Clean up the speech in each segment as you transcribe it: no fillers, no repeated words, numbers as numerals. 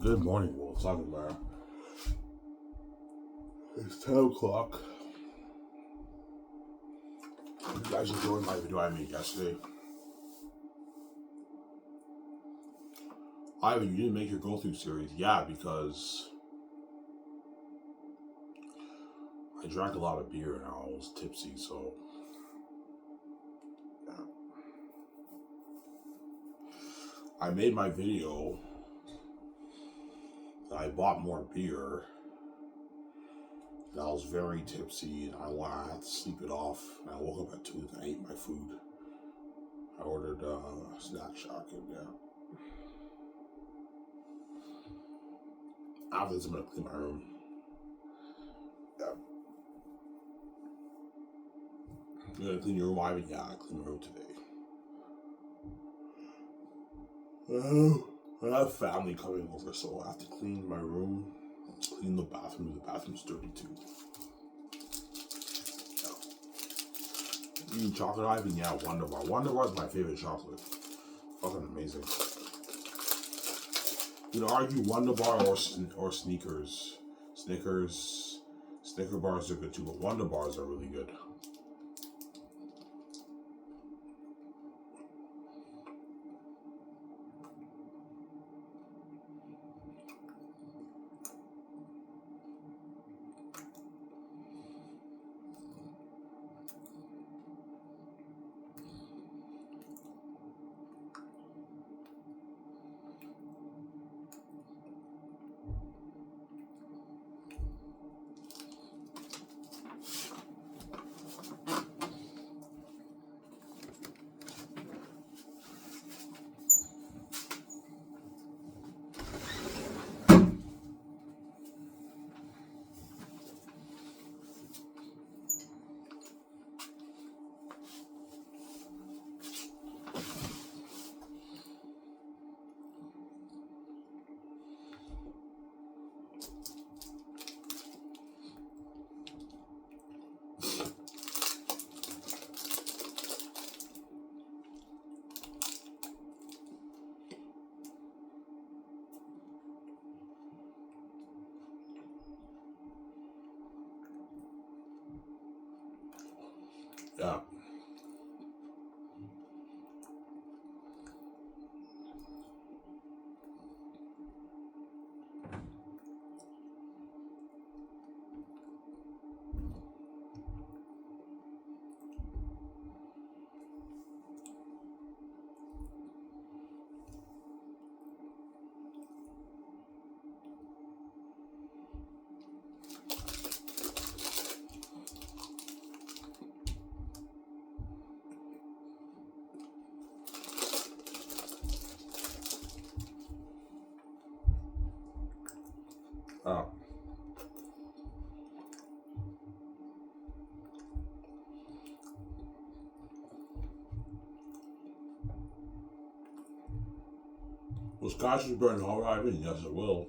Good morning, Will. It's talking about. It's 10 o'clock. You guys enjoyed my video I made yesterday. Ivan, you didn't make your go through series. Yeah, because I drank a lot of beer and I was tipsy, so. Yeah. I made my video. I bought more beer. And I was very tipsy and I had to sleep it off. And I woke up at 2 and I ate my food. I ordered Snack Shack and yeah. After this, I'm gonna clean my room. Yeah. You're gonna clean your room, Ivan? Yeah, I cleaned my room today. I have family coming over, so I have to clean my room, clean the bathroom. The bathroom's dirty too. Yeah. Eating chocolate, Ivan? Yeah, Wonder Bar. Wonder Bar is my favorite chocolate. Fucking amazing. You know, argue Wonder Bar or Snickers. Snicker bars are good too, but Wonder Bars are really good. Yeah. Oh. Will scotch burn all right? Yes, it will.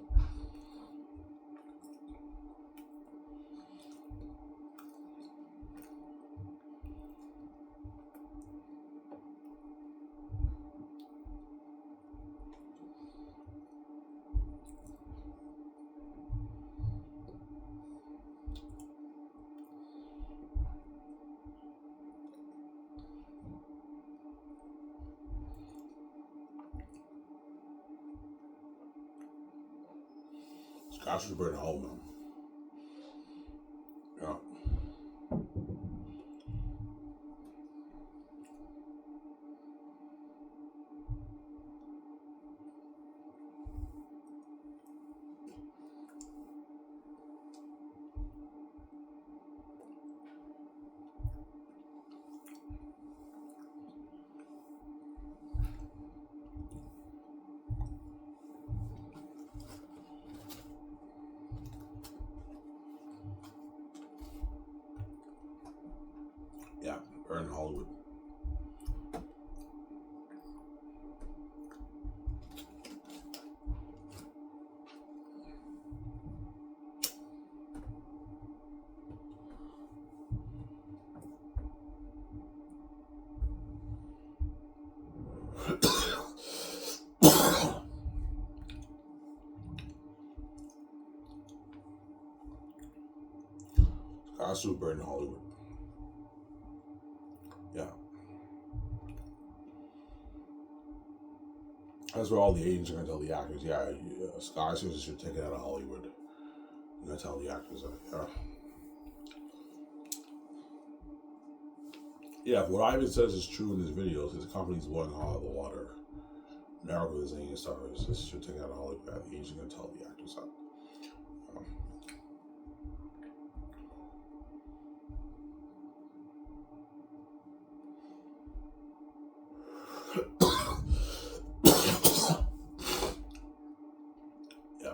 Scotch burn all, man. Yeah. That's super in Hollywood. Yeah. That's where all the agents are going to tell the actors, yeah, skyscrapers should take it out of Hollywood. You're going to tell the actors that, yeah. Yeah, if what Ivan says is true in his videos, his company's blowing out of the water. America is saying stars. This should take out of Hollywood. The agents are going to tell the actors that. Yeah.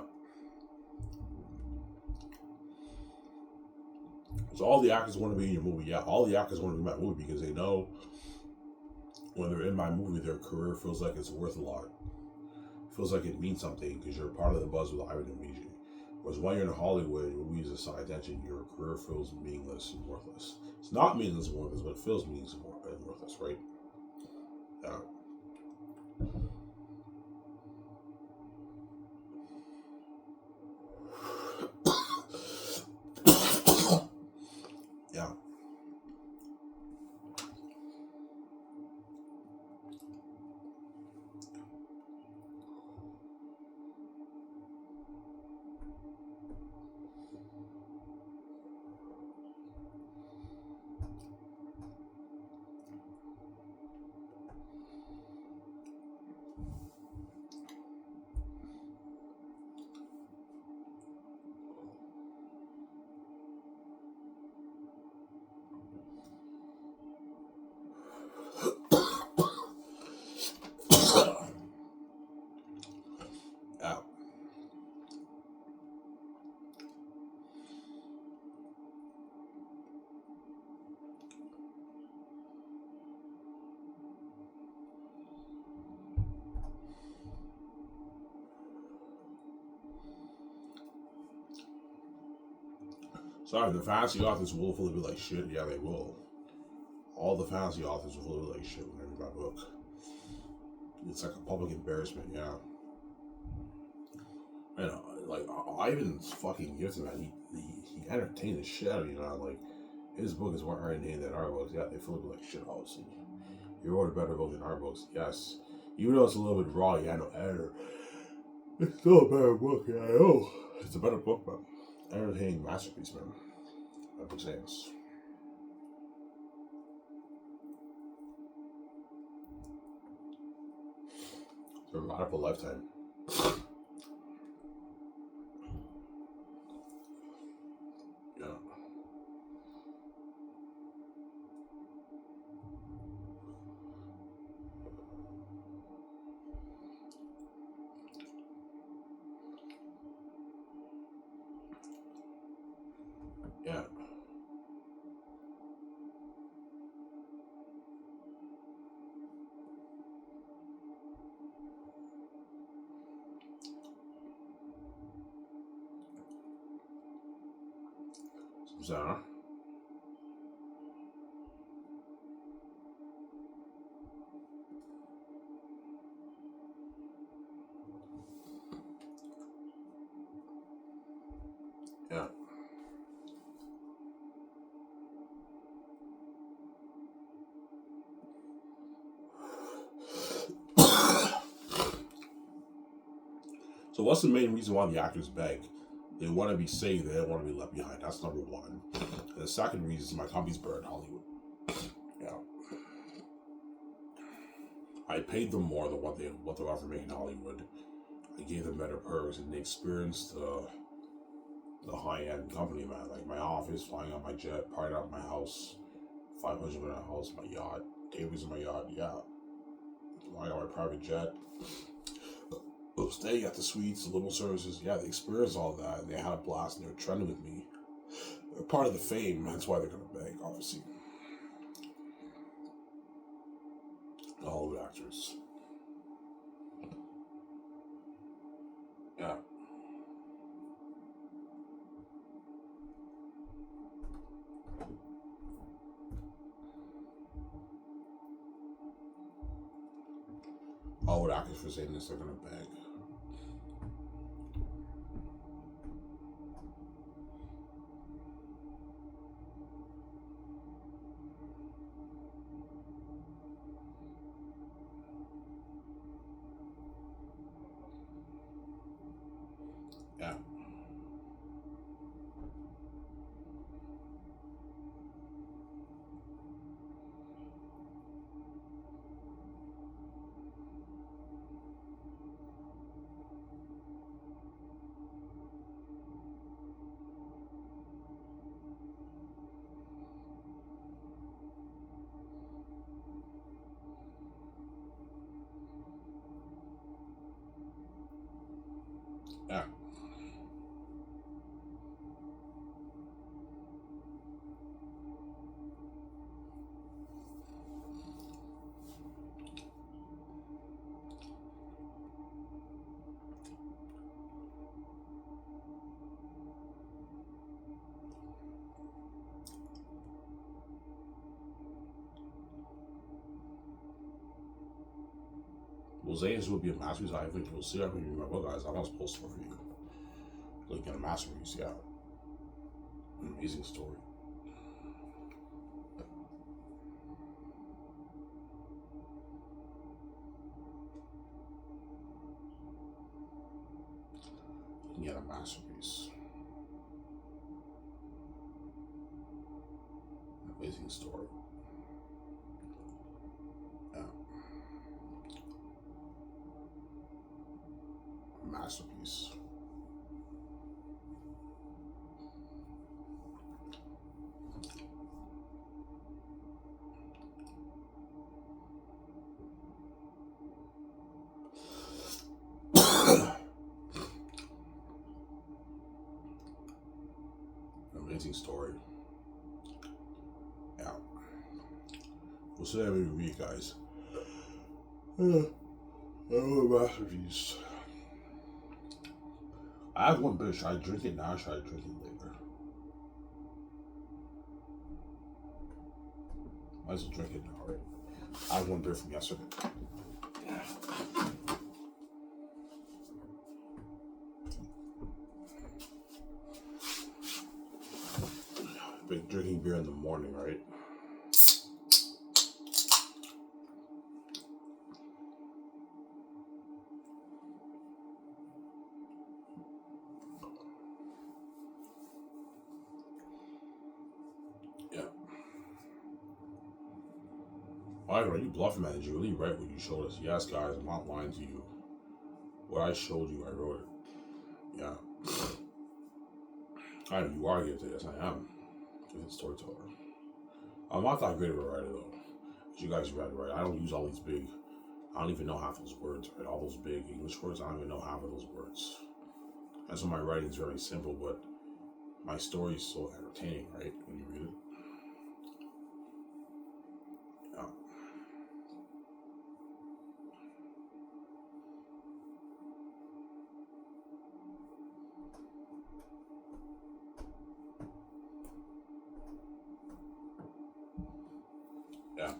So all the actors want to be in your movie. Yeah, all the actors want to be in my movie because they know when they're in my movie, their career feels like it's worth a lot. It feels like it means something because you're part of the buzz with Ivan and BJ. Whereas when you're in Hollywood, your movies aside attention, your career feels meaningless and worthless. It's not meaningless and worthless, but it feels meaningless and worthless, right? Yeah. Yeah. Yeah. Sorry, the fantasy authors will fully be like shit. Yeah, they will. All the fantasy authors will fully be like shit when they read my book. It's like a public embarrassment, yeah. You know, like Ivan's fucking gifted, man. He entertained the shit out of you, know. Like his book is more entertaining than our books. Yeah, they fully be like shit. Obviously, you wrote a better book than our books. Yes, even though it's a little bit raw, you had no editor. It's still a better book. Yeah, I know. It's a better book, man. Entertaining masterpiece, man. By Xanus. For a radical lifetime. Yeah. Yeah. So, yeah. So what's the main reason why the actors beg? They want to be saved. They don't want to be left behind. That's number one. And the second reason is my company's burned Hollywood. Yeah. I paid them more than what they're offering me in Hollywood. I gave them better perks and they experienced the high end company, man. Like my office, flying on my jet, partying out my house, 500 in my house, my yacht, tables in my yacht. Yeah. Flying on my private jet. Staying at the suites, the little services, yeah, they experienced all that and they had a blast and they were trending with me. They're part of the fame, that's why they're gonna beg, obviously. All the actors. Yeah. All the actors for saying this, they're gonna beg. Yeah. Yeah. Well, Xanus would be a masterpiece. I think you'll see. I mean, my book, guys. I'm not supposed to review. Like in a masterpiece, yeah. An amazing story. Yeah, a masterpiece. An amazing story. Yeah. A masterpiece. An amazing story. Yeah. We'll see that every week, guys. Yeah. Oh, a masterpiece. I have one beer. Should I drink it now or should I drink it later? Might as well drink it now, right? I have one beer from yesterday. Been drinking beer in the morning, right? Yeah. Alright, are you bluffing, man? Did you really write what you showed us? Yes, guys, I'm not lying to you. What I showed you, I wrote it. Yeah. I know you are gifted. Yes, I am. Gifted storyteller. I'm not that great of a writer, though. As you guys read, right? I don't use all these big. I don't even know half those words, right? All those big English words, I don't even know half of those words. And so my writing is very simple, but my story is so entertaining, right? When you read it. Yeah. Yeah.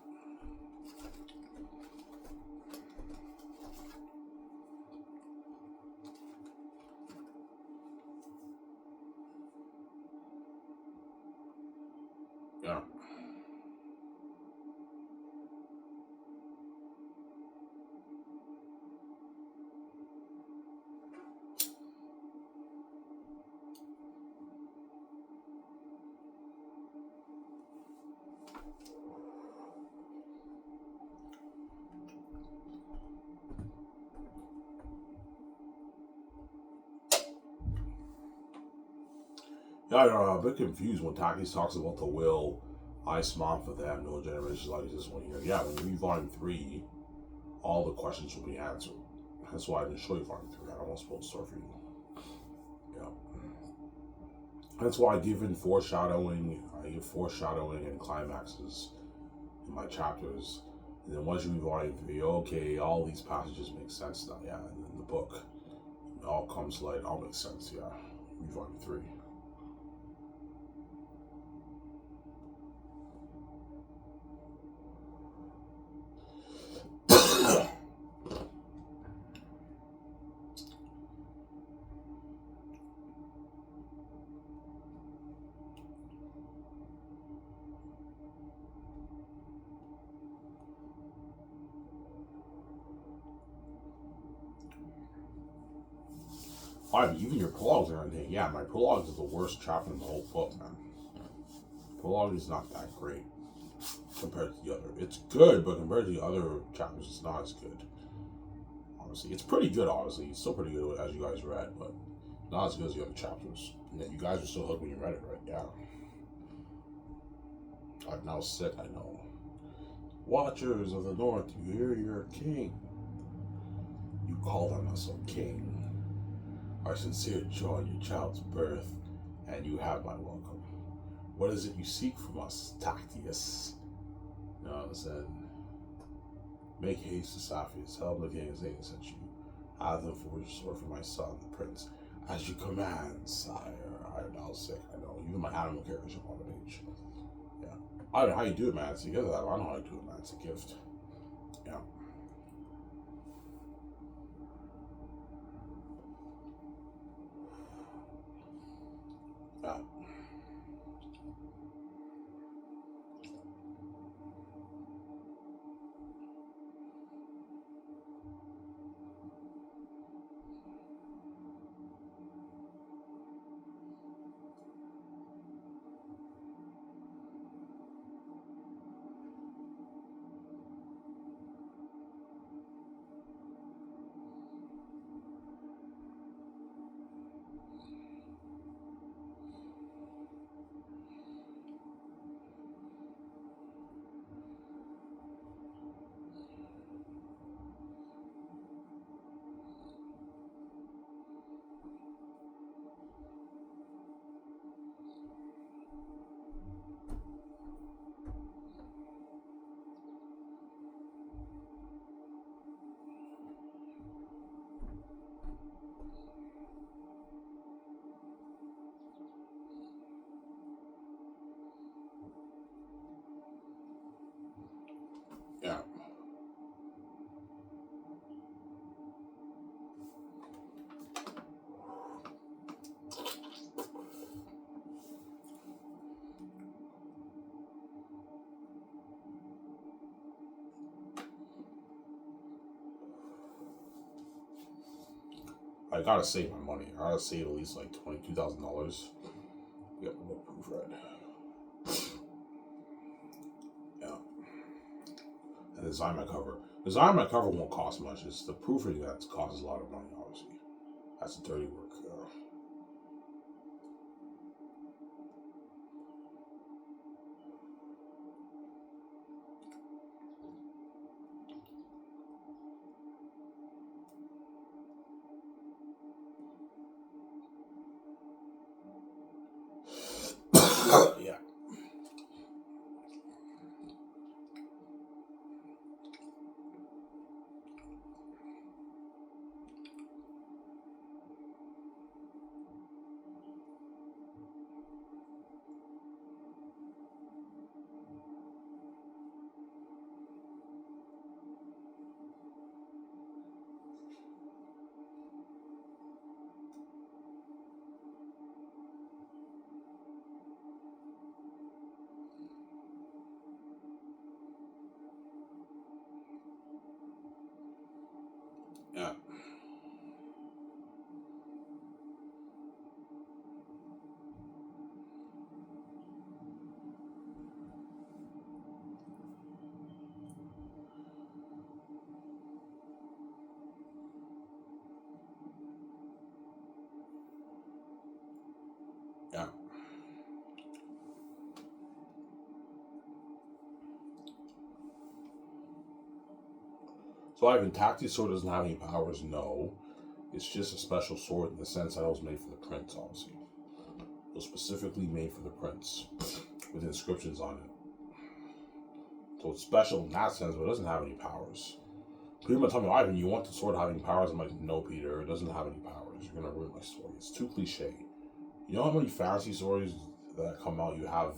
Yeah. Yeah, I'm a bit confused when Takis talks about the will. I smart for them, no generations like this one here. Yeah, when you read volume 3, all the questions will be answered. That's why I didn't show you volume 3. I don't want to spoil the story for you. Yeah. That's why I give foreshadowing and climaxes in my chapters. And then once you read volume 3, okay, all these passages make sense now, yeah. And then the book, it all comes to light, it all makes sense, yeah. Read volume 3. I mean, even your prologues are anything. Yeah, my prologue is the worst chapter in the whole book, man. Prologue is not that great compared to the other. It's good, but compared to the other chapters, it's not as good. Honestly, it's pretty good. Obviously, it's still pretty good as you guys read, but not as good as the other chapters. And then you guys were still hooked when you read it, right? Yeah. I'm now sick. I know. Watchers of the North, you hear your king. You call them us a king. Our sincere joy in your child's birth, and you have my welcome. What is it you seek from us, Tactius? You know what I'm saying? Make haste to Sapphires, help the king Xanus sent you. Have them forge a sword for my son, the prince, as you command, sire. I am now sick, I know. Even my animal carriage up on the page. Yeah. I don't know how you do it, man. It's a gift. I don't know how you do it, man. It's a gift. Yeah. Yeah. Yeah. I gotta save my money. I gotta save at least like $22,000. Get my book proofread. Yeah. And design my cover. Design my cover won't cost much. It's the proofing that costs a lot of money, obviously. That's the dirty work. Yeah. Yeah. Yeah. So Ivan, Tacti's sword doesn't have any powers, no. It's just a special sword in the sense that it was made for the prince, obviously. It was specifically made for the prince, with inscriptions on it. So it's special in that sense, but it doesn't have any powers. People tell me, Ivan, you want the sword having powers? I'm like, no, Peter, it doesn't have any powers. You're gonna ruin my story. It's too cliche. You know how many fantasy stories that come out, you have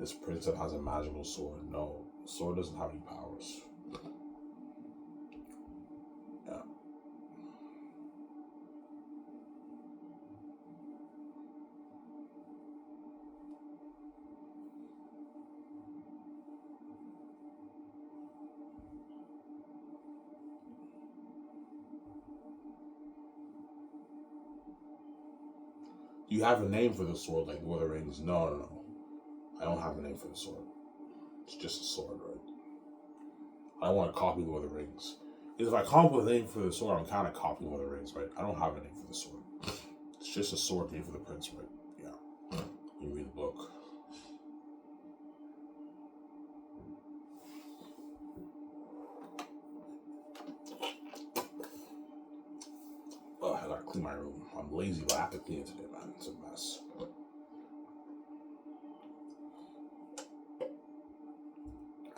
this prince that has a magical sword? No, the sword doesn't have any powers. Yeah. Do you have a name for the sword, like Lord of the Rings? No. I don't have a name for the sword. It's just a sword, right? I don't want to copy Lord of the Rings. Because if I come up with a name for the sword, I'm kind of copying Lord of the Rings, right? I don't have a name for the sword. It's just a sword made for the prince, right? Yeah. You read the book. Oh, I gotta clean my room. I'm lazy, but I have to clean it today, man. It's a mess.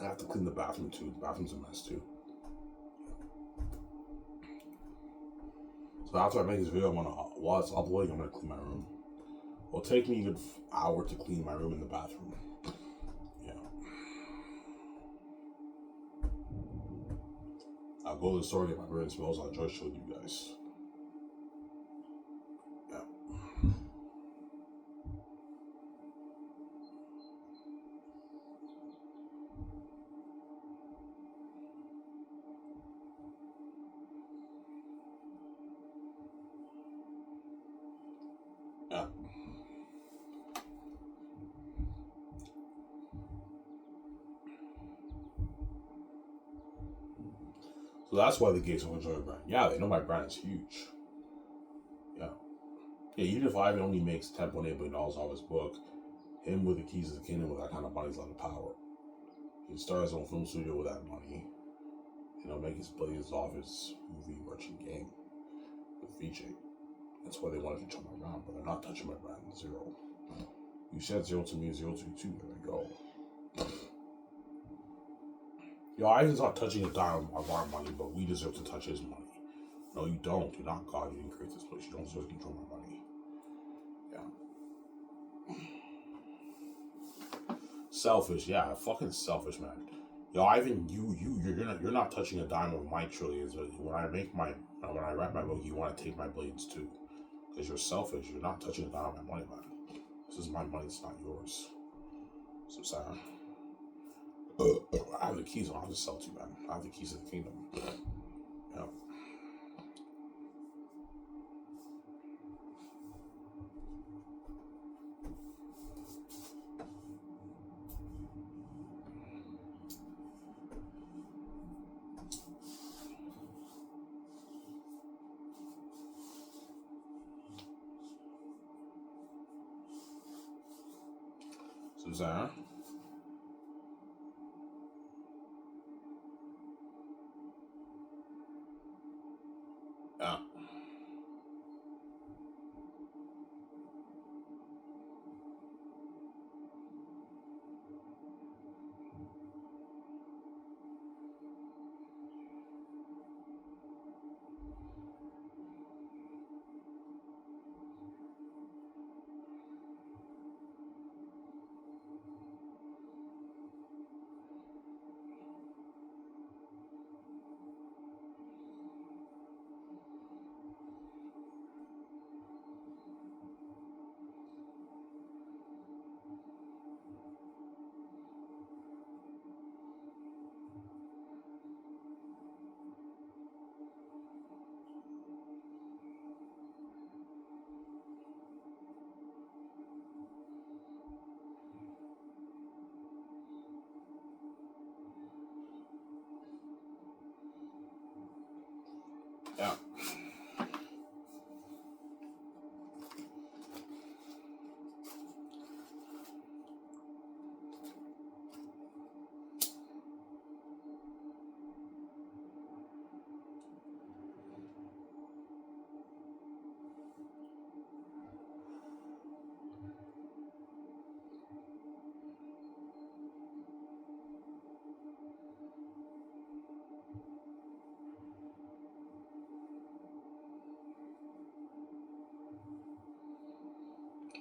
I have to clean the bathroom too. The bathroom's a mess too. So after I make this video, while it's uploading, I'm gonna clean my room. It'll take me a good hour to clean my room and the bathroom. Yeah. I'll go to the store, get my brain smells. I'll just show you guys. Yeah. Yeah. So that's why the gays don't enjoy my brand. Yeah, they know my brand is huge. Yeah. Yeah, even if Ivan only makes $10.8 billion off his book, him with the keys to the kingdom with that kind of money is a lot of power. He can start his own film studio with that money. You know, make his billions off his movie merchant game with VJ. That's why they wanted to touch my brand, but they're not touching my brand. Zero. You said zero to me, zero to you too. There we go. Yo, Ivan's not touching a dime of our money, but we deserve to touch his money. No, you don't. You're not God. You didn't create this place. You don't deserve to control my money. Yeah. Selfish. Yeah, fucking selfish, man. Yo, Ivan, you're not touching a dime of my trillions. But when I write my book, you want to take my billions too, because you're selfish. You're not touching a dime of my money, man. This is my money. It's not yours. So I'm saying. I have the keys. I don't have to sell to you, man. I have the keys to the kingdom. Yeah. Suzanne? Yeah. Yeah.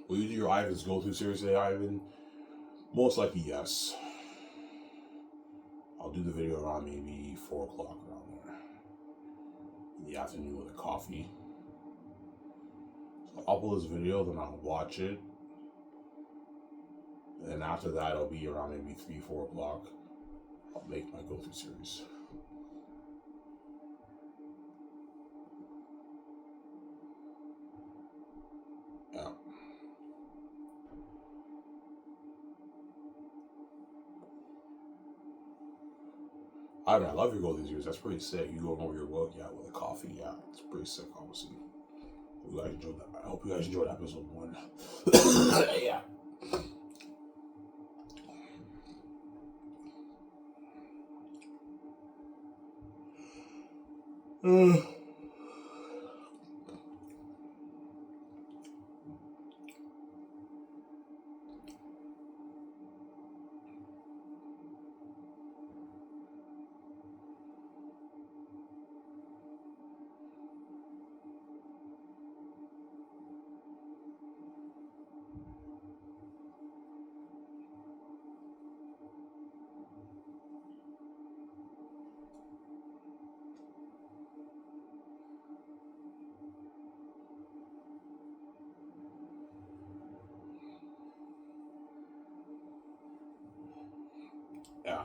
Will you do your Ivan's go-through series today, Ivan? Most likely, yes. I'll do the video around maybe 4 o'clock around there. In the afternoon with a coffee. So I'll upload this video, then I'll watch it. And then after that, it'll be around maybe 3, 4 o'clock. I'll make my go-through series. Yeah. I mean, I love your goal these years. That's pretty sick. You going over your work, yeah, with a coffee, yeah. It's pretty sick, obviously. Hope you guys enjoyed that. I hope you guys enjoyed episode 1. Yeah. Yeah.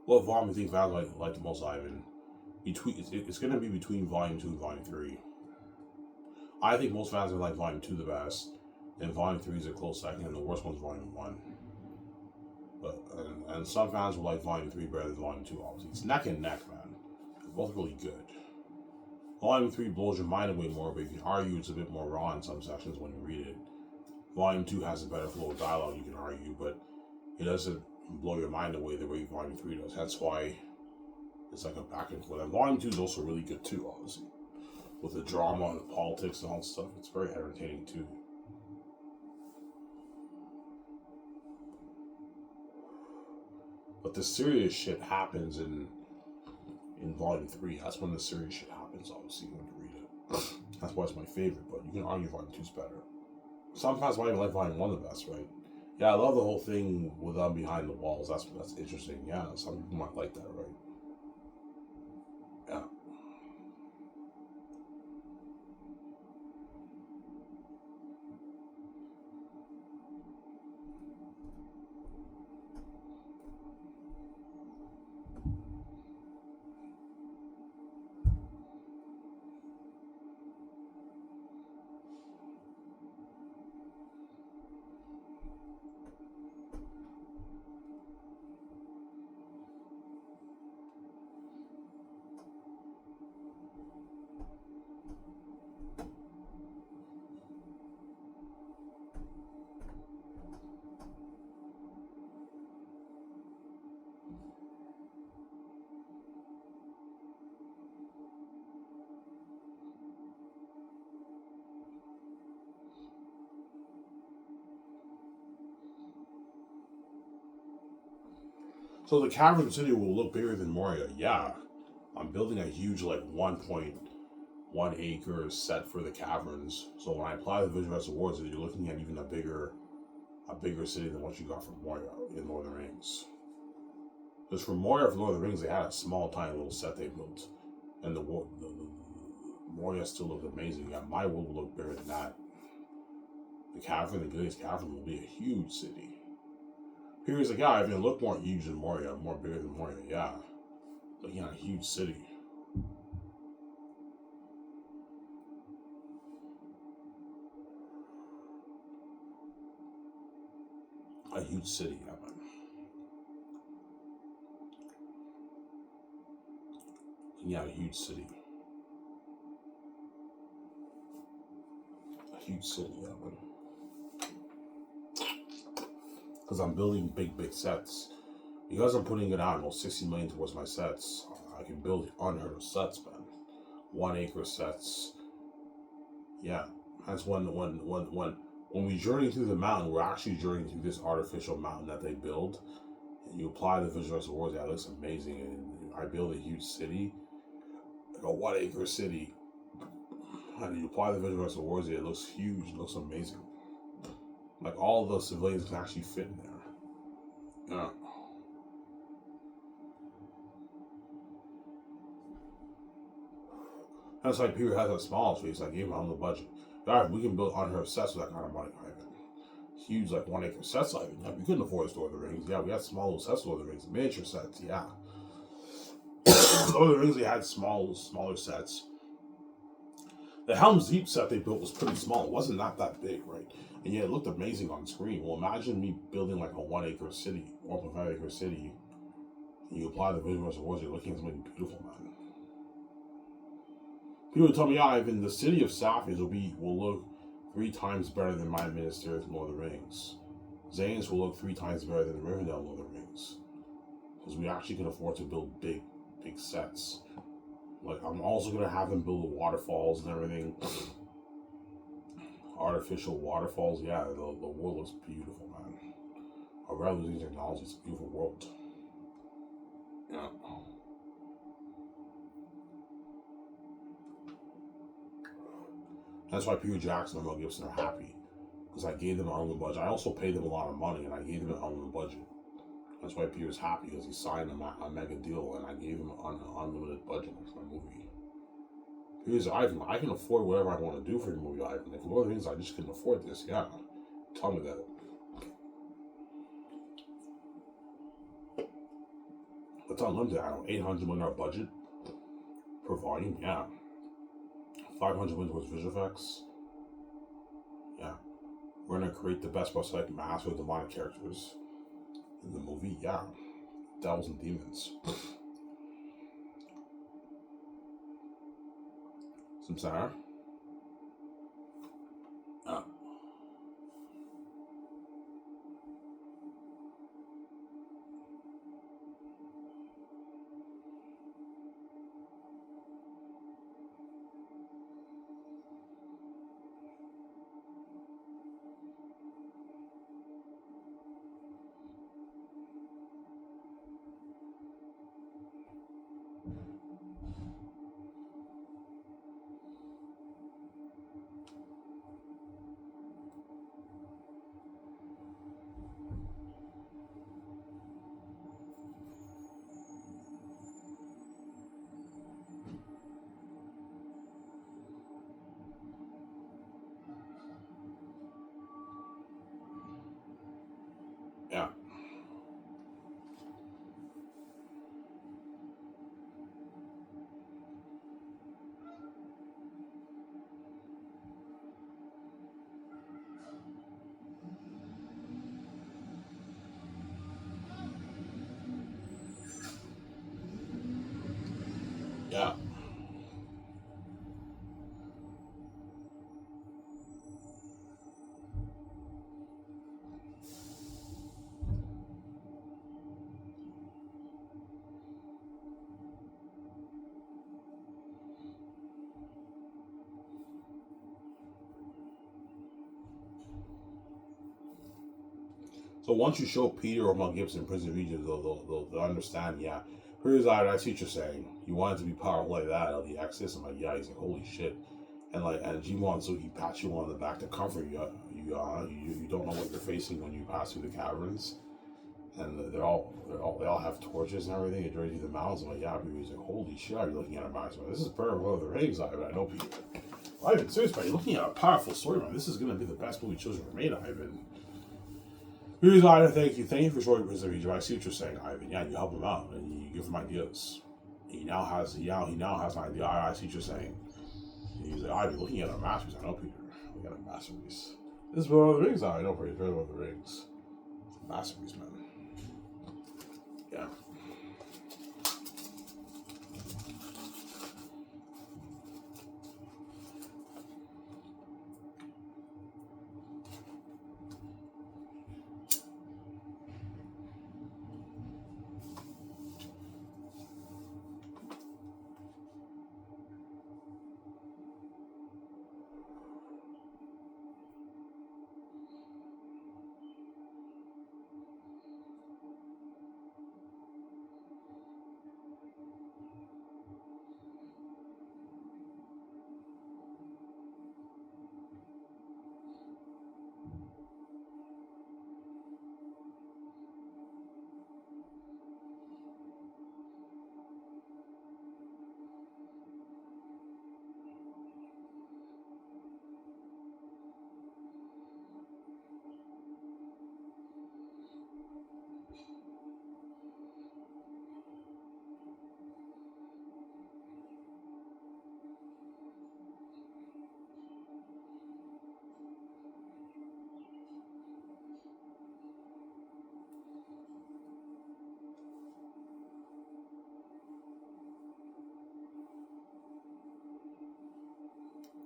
What volume do you think fans like the most, Ivan? It's going to be between Volume 2 and Volume 3. I think most fans are like Volume 2 the best, and Volume 3 is a close second, and the worst one's Volume 1. But and some fans will like Volume 3 better than Volume 2, obviously. It's neck and neck, man. They're both really good. Volume 3 blows your mind away more, but you can argue it's a bit more raw in some sections when you read it. Volume 2 has a better flow of dialogue, you can argue, but it doesn't blow your mind away the way Volume 3 does. That's why it's like a back and forth. And Volume 2 is also really good too, obviously. With the drama and the politics and all that stuff, it's very entertaining too. But the serious shit happens in Volume 3. That's when the serious shit happens, obviously, when you read it. That's why it's my favorite, but you can argue Volume 2 is better. Sometimes I even like Volume 1 the best, right? Yeah, I love the whole thing with them behind the walls. That's interesting. Yeah, some people might like that, right? Yeah. So the Cavern City will look bigger than Moria. Yeah, I'm building a huge, like, 1.1 acre set for the caverns. So when I apply the Visual Arts Awards, you're looking at even a bigger city than what you got from Moria in Lord of the Rings. Because for Moria, for Lord of the Rings, they had a small, tiny little set they built, and the Moria still looked amazing. Yeah, my world will look bigger than that. The Cavern, the Gillies Cavern, will be a huge city. Here's a guy, even look more huge than Moria, more bigger than Moria, yeah. Looking at a huge city. A huge city, yeah, man. Yeah, a huge city. A huge city, yeah, man. Because I'm building big sets. Because I'm putting it out almost 60 million towards my sets, I can build unheard of sets, man. 1 acre sets. Yeah. That's when we journey through the mountain, we're actually journeying through this artificial mountain that they build. And you apply the Visual Arts Awards, yeah, it looks amazing. And I build a huge city, like a 1 acre city. And you apply the Visual Arts Awards, yeah, it looks huge, it looks amazing. Like all of the civilians can actually fit in there. Yeah. That's like people have a small space. Like, even on the budget. All right, we can build unheard sets with that kind of money, Ivan. huge, like 1 acre sets. Like, yeah, we couldn't afford to store the rings. Yeah, we had small little sets for the rings, miniature sets. Yeah, Lord of the Rings, they had smaller sets. The Helm's Deep set they built was pretty small. It wasn't that big, right? And yet it looked amazing on screen. Well, imagine me building like a 1 acre city, 1.5 acre city. And you apply the visuals of words, you're looking at something beautiful, man. People would tell me, yeah, Ivan, the city of Sapphians will look 3 times better than my ministers in Lord of the Rings. Xanus will look 3 times better than the Rivendell Lord of the Rings. Because we actually can afford to build big sets. Like, I'm also going to have them build the waterfalls and everything. Artificial waterfalls. Yeah, the world looks beautiful, man. I'd rather using technology. It's a beautiful world. Yeah. That's why Peter Jackson and Mel Gibson are happy. Because I gave them an unlimited budget. I also paid them a lot of money, and I gave them an unlimited budget. That's why Peter's happy, because he signed a mega deal, and I gave him an unlimited budget for my movie. Here's Ivan. I can afford whatever I want to do for your movie, Ivan. If Lord of the Rings, I just couldn't afford this. Yeah, tell me that. It's unlimited. I don't know, $800 million budget per volume. Yeah, $500 million towards visual effects. Yeah, we're gonna create the best prosthetic masks with demonic characters in the movie. Yeah, devils and demons. Some Sarah. Yeah. Yeah. So once you show Peter or Mel Gibson Prince of Egypt, they'll understand. Yeah, here's I see what you're saying. You want it to be powerful like that, of the Exodus. I'm like, yeah. He's like, holy shit. And Jimon, so he pats you on the back to comfort you. You don't know what you're facing when you pass through the caverns, and they all have torches and everything. It draws you the mountains. I'm like, yeah. He's like, holy shit. You're looking at a max. This is per Lord of the Rings. I know Peter. Ivan, seriously, man, you're looking at a powerful story, man. This is gonna be the best movie children ever made, Ivan. Here's Ivan, thank you. Thank you for showing Prince of Egypt. I see what you're saying, Ivan. Yeah, you help him out and you give him ideas. He now has an idea. I see what you're saying. And he's like, Ivan, looking at a masterpiece. I know, Peter. We got a masterpiece. This is Lord of the Rings. I know, Peter. Lord of the Rings. Masterpiece, man. Yeah.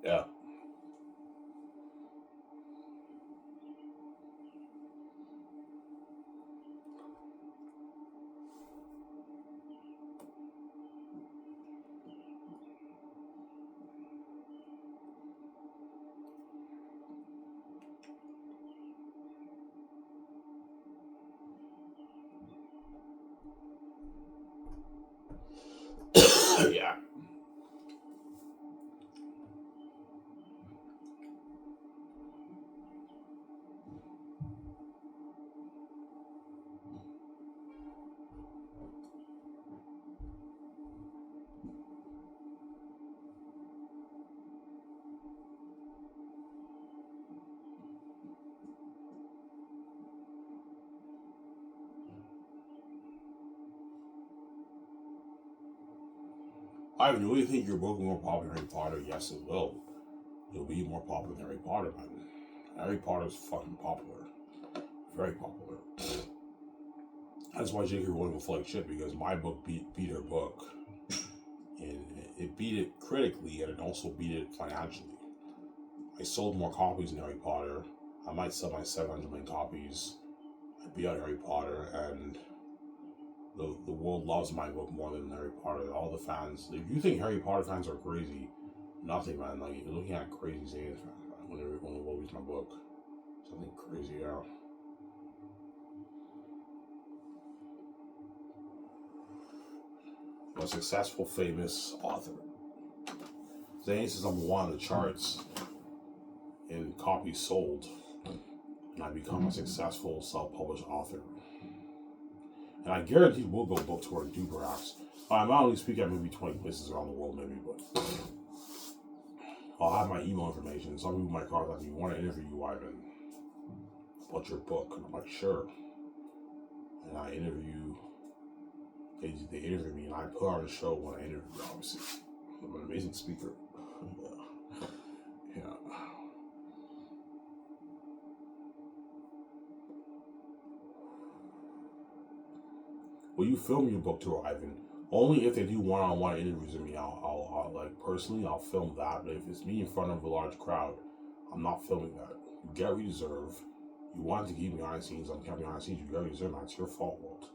Yeah. Yeah. I mean, do you think your book will be more popular than Harry Potter? Yes, it will. It'll be more popular than Harry Potter, man. Harry Potter's fucking popular. Very popular. That's why J.K. Rowling will flag shit, because my book beat her book. And it beat it critically, and it also beat it financially. I sold more copies than Harry Potter. I might sell my 700 million copies. I beat out Harry Potter, and the world loves my book more than Harry Potter. All the fans, if you think Harry Potter fans are crazy, nothing, man. Like, you're looking at crazy Xanus fans, man, when they will read my book. Something crazy, yeah. A successful, famous author. Xanus is number one on the charts in copies sold, and I become a successful self-published author. And I guarantee we'll go book tour and do perhaps. I might only speak at maybe 20 places around the world, maybe, but I'll have my email information. Some people might contact me, want to interview you, Ivan, about your book. And I'm like, sure. And I interview, they interview me, and I put on a show when I interview, obviously. I'm an amazing speaker. Yeah. Will you film your book tour, Ivan? Only if they do one-on-one interviews with me. I'll like personally, I'll film that. But if it's me in front of a large crowd, I'm not filming that. You get what you deserve. You wanted to keep me behind the scenes. I'm keeping behind the scenes. You get what you deserve. Man. It's your fault, Walt.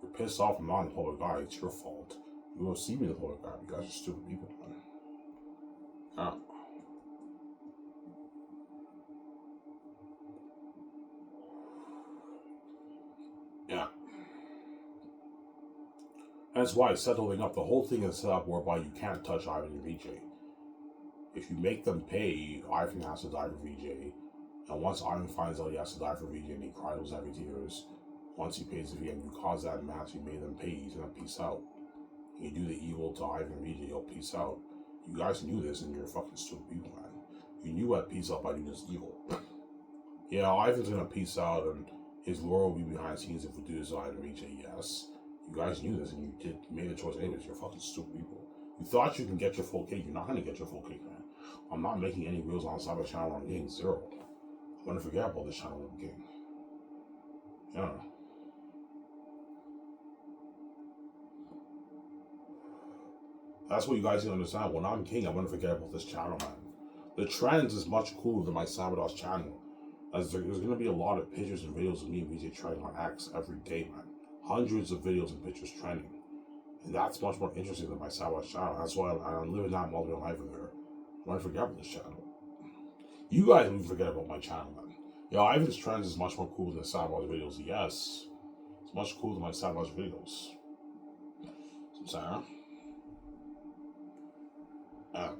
You're pissed off. I'm not in the public eye. It's your fault. You won't see me in the public eye. You guys are stupid people, man. Yeah. Yeah. That's why I set the thing up. The whole thing is set up whereby you can't touch Ivan and VJ. If you make them pay, Ivan has to die for VJ. And once Ivan finds out he has to die for VJ and he cries every tears, once he pays the fee and you cause that match, you made them pay, he's gonna peace out. You do the evil to Ivan and VJ, he'll peace out. You guys knew this and you're fucking stupid people, man. You knew I'd peace out by doing this evil. Yeah, Ivan's gonna peace out and his lore will be behind the scenes if we do this to Ivan and VJ, yes. You guys knew this and you made a choice anyways, you're fucking stupid people. You thought you can get your full cake, you're not gonna get your full cake, man. I'm not making any reels on the Cyber channel where I'm getting zero. I'm gonna forget about this channel I'm getting. Yeah. That's what you guys need to understand. When I'm king, I'm gonna forget about this channel, man. The trends is much cooler than my Sabotage channel. As there's gonna be a lot of pictures and videos of me and VJ trending on X every day, man. Hundreds of videos and pictures trending. And that's much more interesting than my Sabotage channel. That's why I'm living that multiple life in there. I'm gonna forget about this channel. You guys will forget about my channel, man. Yo, Ivan's Trends is much more cool than the Sabotage videos. Yes. It's much cooler than my Sabotage videos. I'm saying? Yeah.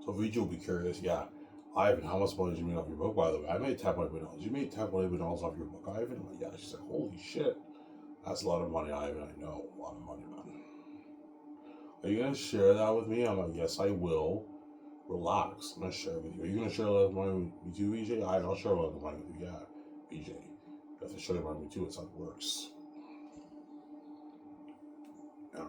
So Vijay will be curious, yeah. Ivan, how much money did you make off your book, by the way? I made $10.8 million. You made $10.8 million off your book, Ivan? I'm like, yeah. She's like, holy shit. That's a lot of money, Ivan. I know. A lot of money, man. Are you going to share that with me? I'm like, yes, I will. Relax. I'm going to share it with you. Are you going to share a lot of money with me too, VJ? I'll share a lot of money with you. Yeah, VJ. You have to share money with me too. It's how it works. Yeah.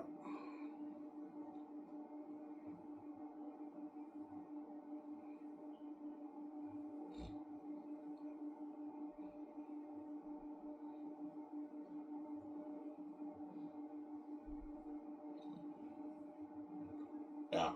Yeah.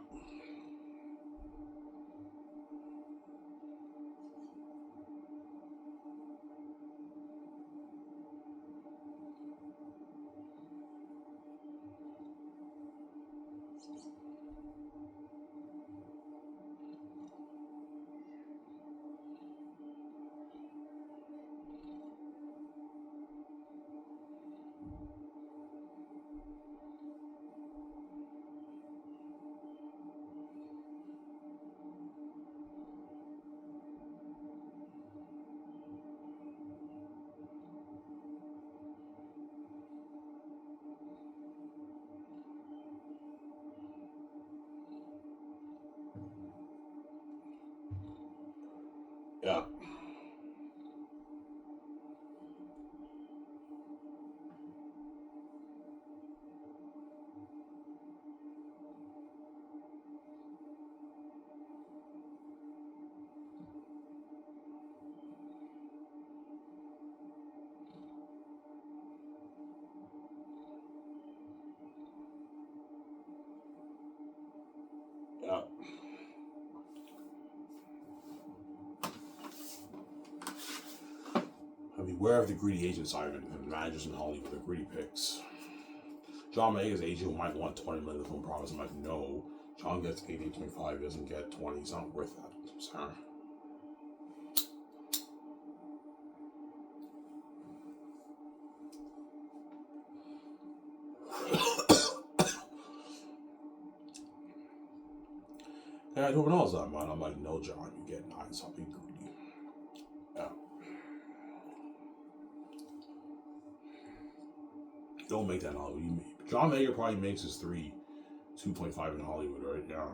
Yeah. Yeah. Beware of the greedy agents, Ivan, and managers in Hollywood, the greedy picks. John Maye's agent might want 20 million of the film promise. I'm like, no. John gets 88.5, doesn't get 20. It's not worth that. Sorry. Yeah, everyone else that man. I'm like, no, John, you get 9, stop being greedy. Yeah. Don't make that in Hollywood. John Mayer probably makes his 2.5 in Hollywood, right? Yeah.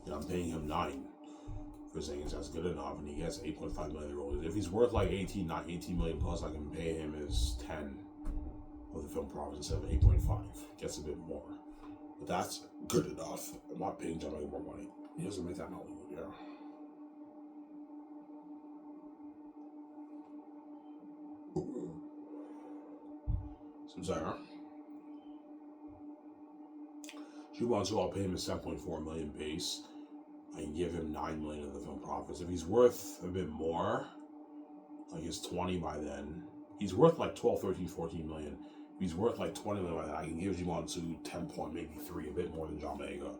Yeah, I'm paying him 9 for saying that's good enough, and he gets 8.5 million rolls. If he's worth like 18 million plus, I can pay him his 10 of the film profits instead of 8.5. Gets a bit more. But that's good enough. I'm not paying John Mayer more money. He doesn't make that in Hollywood, yeah. So Zara. She wants to, I'll pay him his 7.4 million base. I can give him 9 million of the film profits. If he's worth a bit more, like he's 20 by then, he's worth like 12, 13, 14 million. If he's worth like 20 million by then, I can give Jimonsu 10 point, maybe 3, a bit more than John Boyega.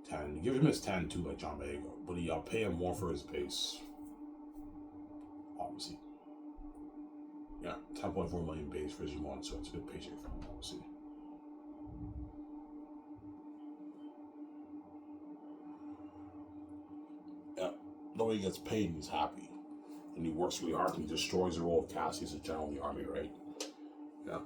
10. Give him his 10 too, like John Boyega. But I'll pay him more for his base. Obviously. Yeah, 10.4 million base for Jimonsu. It's a good paycheck for him, obviously. Yeah. Nobody gets paid and he's happy. And he works really hard and he destroys the role of Cassie as a general in the army, right? Yeah.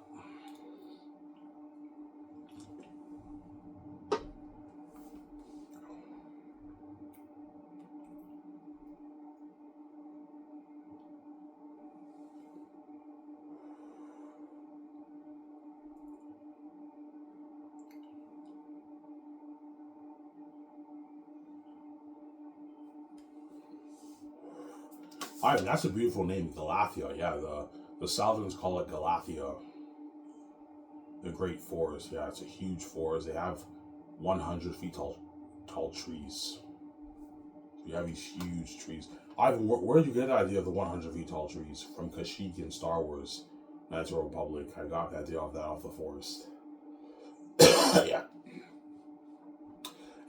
Ivan, that's a beautiful name, Galathia. Yeah, the Southerners call it Galathia. The Great Forest. Yeah, it's a huge forest. They have 100 feet tall trees. You have these huge trees. Ivan, where did you get the idea of the 100 feet tall trees? From Kashyyyk in Star Wars, Knights of the Republic. I got the idea of that off the forest. Yeah.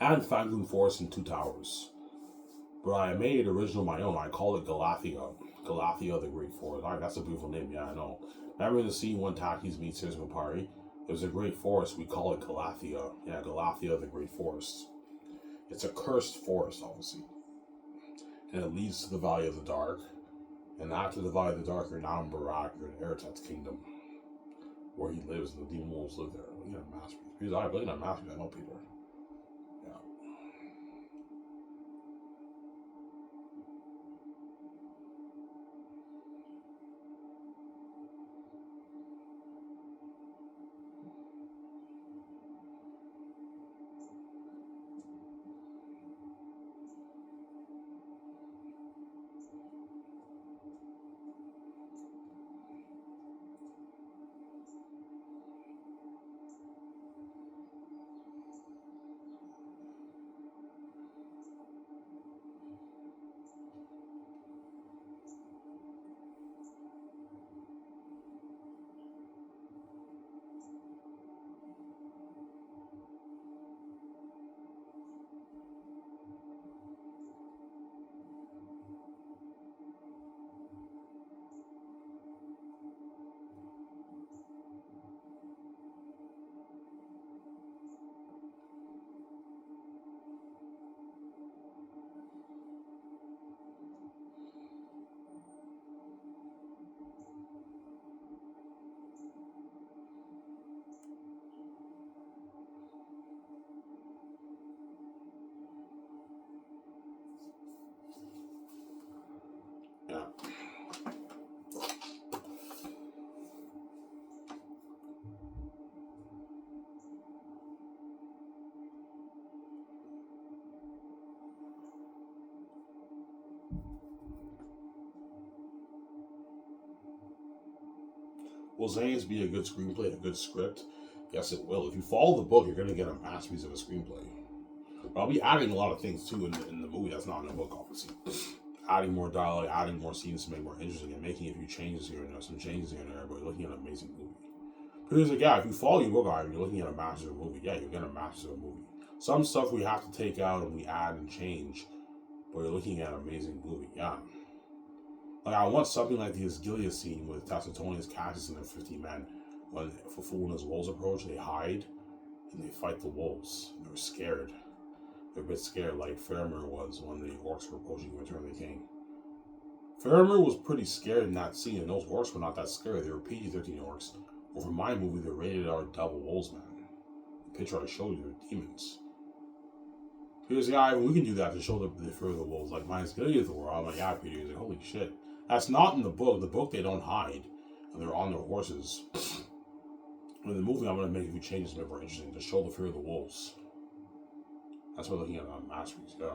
And Fangoon Forest in Two Towers. But I made original my own. I call it Galathia. Galathia the Great Forest. Alright, that's a beautiful name. Yeah, I know. Remember the scene when Takis meets Cesar Papari? There's a great forest. We call it Galathea. Yeah, Galathea, the great forest. It's a cursed forest, obviously. And it leads to the Valley of the Dark. And after the Valley of the Dark, you're now in Barak, you're in Eretat's kingdom, where he lives, and the demon wolves live there. Looking at masterpiece. Because I believe in masterpiece, I know Peter. Yeah. Will Xanus be a good screenplay, a good script? Yes, it will. If you follow the book, you're going to get a masterpiece of a screenplay. But I'll be adding a lot of things too in the movie that's not in the book, obviously. Adding more dialogue, adding more scenes to make it more interesting, and making a few changes here and there, some changes here and there, but you're looking at an amazing movie. Because, like, yeah, if you follow your book art, you're looking at a master of a movie. Yeah, you're getting a master of a movie. Some stuff we have to take out and we add and change, but you're looking at an amazing movie. Yeah. Like, I want something like the Asgilia scene with Tacitonius, Cassius, and their 50 men. When Faful and his wolves approach, they hide and they fight the wolves. They're scared. They're a bit scared, like Faramir was when the orcs were approaching Return of the King. Faramir was pretty scared in that scene, and those orcs were not that scary. They were PG-13 orcs. Well, for my movie, they're rated R double wolves, man. The picture I showed you, they're demons. Because, yeah, we can do that to show the fear of the wolves. Like, my Asgilia Thor, I'm like, yeah, Peter. He's like, holy shit. That's not in the book. The book, they don't hide. And they're on their horses. In the movie, I'm going to make a few changes to make it more interesting, to show the fear of the wolves. That's what we're looking at on masterpiece, yeah.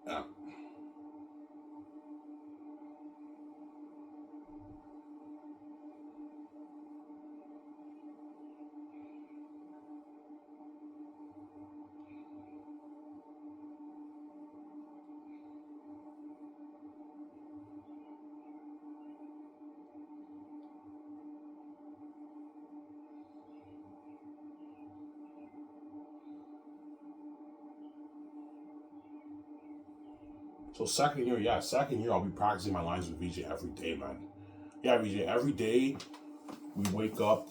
Yeah. So second year I'll be practicing my lines with VJ every day, man. Yeah, VJ, every day we wake up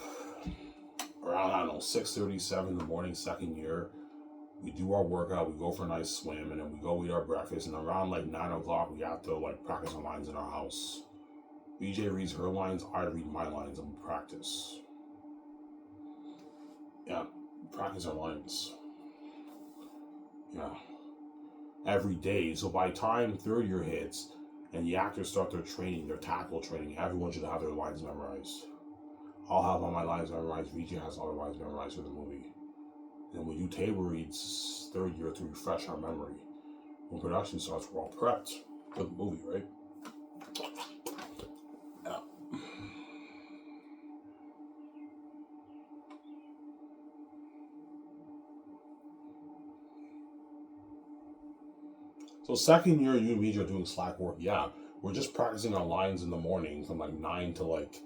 around, I don't know, 6:30, 7 in the morning, second year. We do our workout, we go for a nice swim, and then we go eat our breakfast, and around like 9 o'clock we have to like practice our lines in our house. VJ reads her lines, I read my lines, and we practice. Yeah, practice our lines. Yeah. Every day. So by time third year hits and the actors start their training, their tactical training, everyone should have their lines memorized. I'll have all my lines memorized. VJ has all the lines memorized for the movie. And we do table reads third year to refresh our memory. When production starts, we're all prepped for the movie, right? Yeah. So second year, you and VJ are doing slack work. Yeah, we're just practicing our lines in the morning from like 9 to like,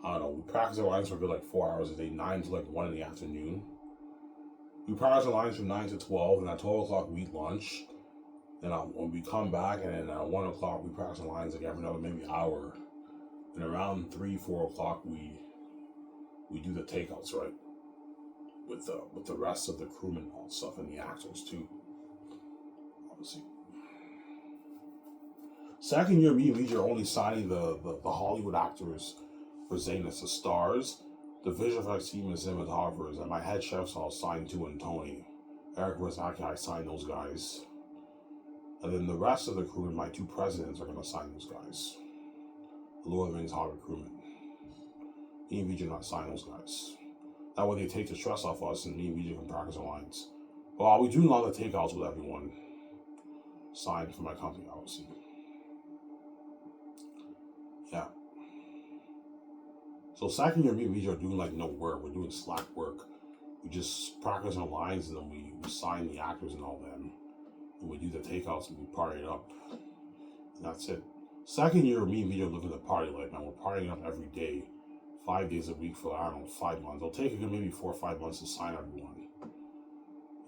I don't know, we practice our lines for a bit like 4 hours a day, 9 to like 1 in the afternoon. We practice our lines from 9 to 12, and at 12 o'clock we eat lunch. Then when we come back, and then at 1 o'clock we practice the lines again for another maybe hour. And around 3, 4 o'clock we do the takeouts, right? With the rest of the crewmen and all stuff, and the actors too, obviously. Second year, me and VJ are only signing the Hollywood actors for Xanus, the stars, the visual effects team and cinematographers, and my head chefs I'll sign to and Tony. Eric Rosaki, I signed those guys. And then the rest of the crew and my two presidents are going to sign those guys. The Lord of the Rings Hobbit crewmen. Me and VJ not sign those guys. That way they take the stress off us and me and VJ can practice our lines. Well, we do a lot of takeouts with everyone. Signed for my company, obviously. Yeah. So second year, me and VJ are doing like no work. We're doing slack work. We just practice our lines and then we sign the actors and all them. And we do the takeouts and we party it up. And that's it. Second year, me and VJ are living the party life, man. We're partying up every day. 5 days a week for, I don't know, 5 months. It'll take maybe 4 or 5 months to sign everyone.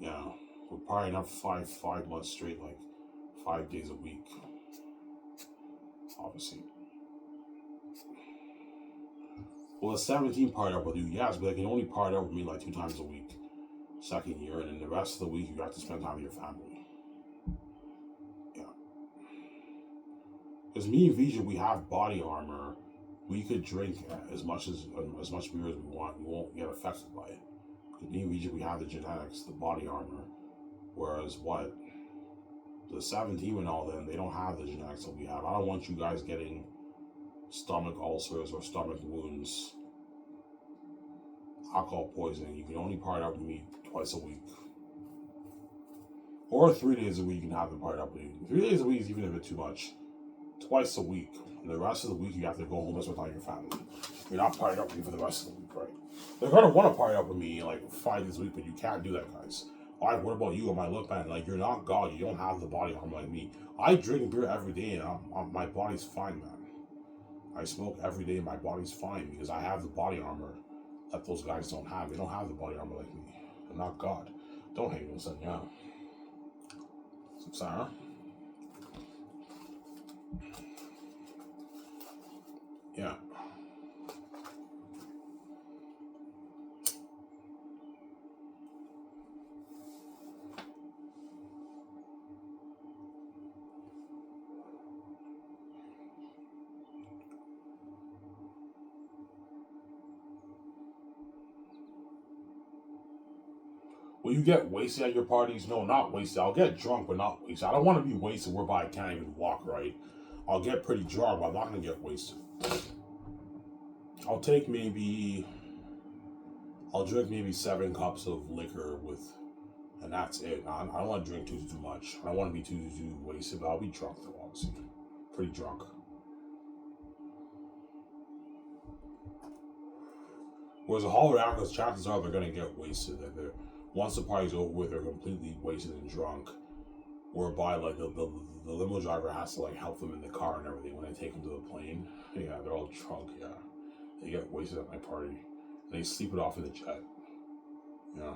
Yeah. We're partying up five months straight, like 5 days a week. Obviously. Well, the 17 party up with you, yes, but they can only party up with me like 2 times a week. Second year, and then the rest of the week you have to spend time with your family. Yeah. Because me and VJ, we have body armor. We could drink as much beer as we want. We won't get affected by it. Because me and VJ, we have the genetics, the body armor. Whereas the 17 and all them, they don't have the genetics that we have. I don't want you guys getting stomach ulcers or stomach wounds, alcohol poisoning. You can only party up with me twice a week. Or 3 days a week you can have them party up with you. 3 days a week is even a bit too much. Twice a week. And the rest of the week you have to go home and spend time with your family. You're not partying up with me for the rest of the week, right? They're gonna want to party up with me like 5 days a week, but you can't do that, guys. Alright, what about you? Am I look man? Like, you're not God. You don't have the body armor like me. I drink beer every day and my body's fine, man. I smoke every day and my body's fine because I have the body armor that those guys don't have. They don't have the body armor like me. They're not God. Don't hate me, son. Yeah. Sarah? Yeah. Will you get wasted at your parties? No, not wasted. I'll get drunk, but not wasted. I don't want to be wasted whereby I can't even walk right. I'll get pretty drunk, but I'm not going to get wasted. I'll drink maybe 7 cups of liquor and that's it. I don't want to drink too much. I don't want to be too wasted, but I'll be drunk though, obviously. Pretty drunk. Whereas the Hall of Actors, chances are they're going to get wasted. Once the party's over with, they're completely wasted and drunk. Whereby, like, the limo driver has to, like, help them in the car and everything when they take them to the plane. Yeah, they're all drunk, yeah. They get wasted at my party. And they sleep it off in the jet. Yeah.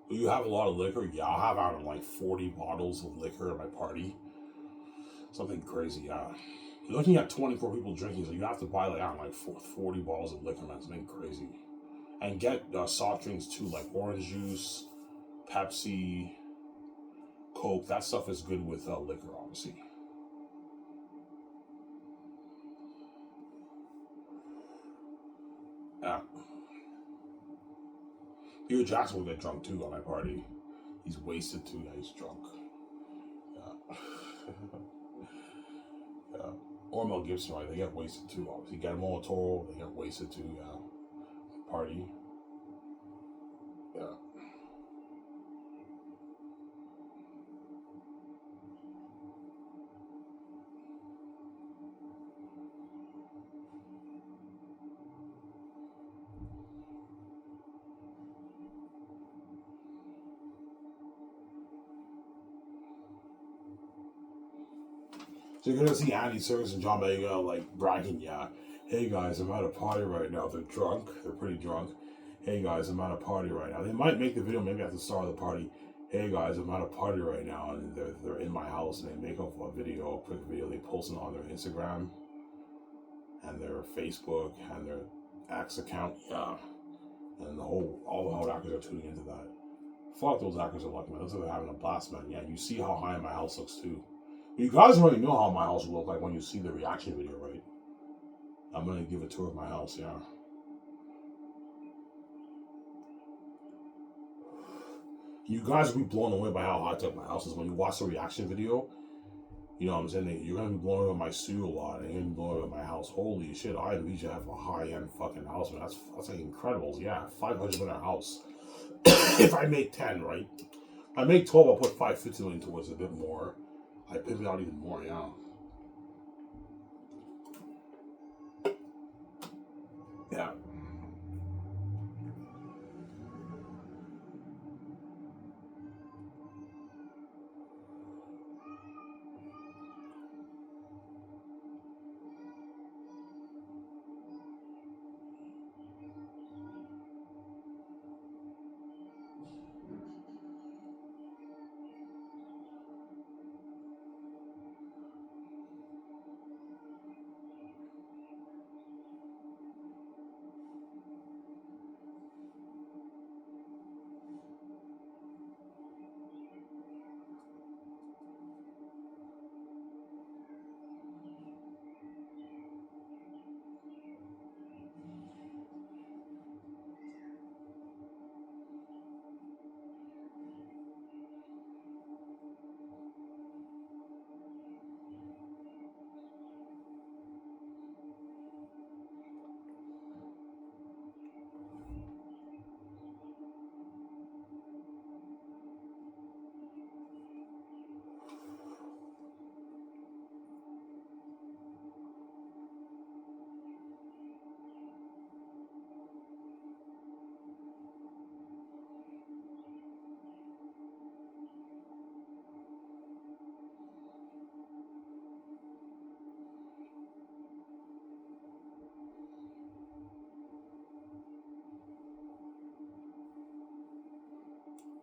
Do you have a lot of liquor? Yeah, I'll have out of like 40 bottles of liquor at my party. Something crazy, yeah. You're looking at 24 people drinking, so you have to buy like, I don't know, like 40 bottles of liquor, man. Something crazy. And get soft drinks too, like orange juice, Pepsi, Coke. That stuff is good with liquor, obviously. Yeah. Peter Jackson will get drunk too on my party. He's wasted too. Yeah, he's drunk. Yeah. Or Mel Gibson, right? They get wasted too, obviously. Guillermo del Toro, they get wasted too, yeah. Party. Yeah. So you're gonna see Andy Serkis and John Boyega like bragging, yeah. Hey guys, I'm at a party right now. They're drunk. They're pretty drunk. Hey guys, I'm at a party right now. They might make the video maybe at the start of the party. Hey guys, I'm at a party right now, and they're in my house, and they make up a video, a quick video. They post it on their Instagram and their Facebook and their X account, yeah. And all the Hollywood actors are tuning into that. Fuck, those actors are lucky, man. Looks like they're having a blast, man. Yeah, you see how high my house looks too. You guys already know how my house will look like when you see the reaction video, right? I'm gonna give a tour of my house, yeah. You guys will be blown away by how high tech my house is when you watch the reaction video. You know what I'm saying? You're gonna be blown away by my studio a lot, and you're gonna be blown away by my house. Holy shit! I need you to have a high end fucking house, man. That's like incredible. Yeah, 500 million house. If I make 10, right? I make 12. I'll put 550 million towards it, a bit more. I pivot out even more, yeah. Yeah.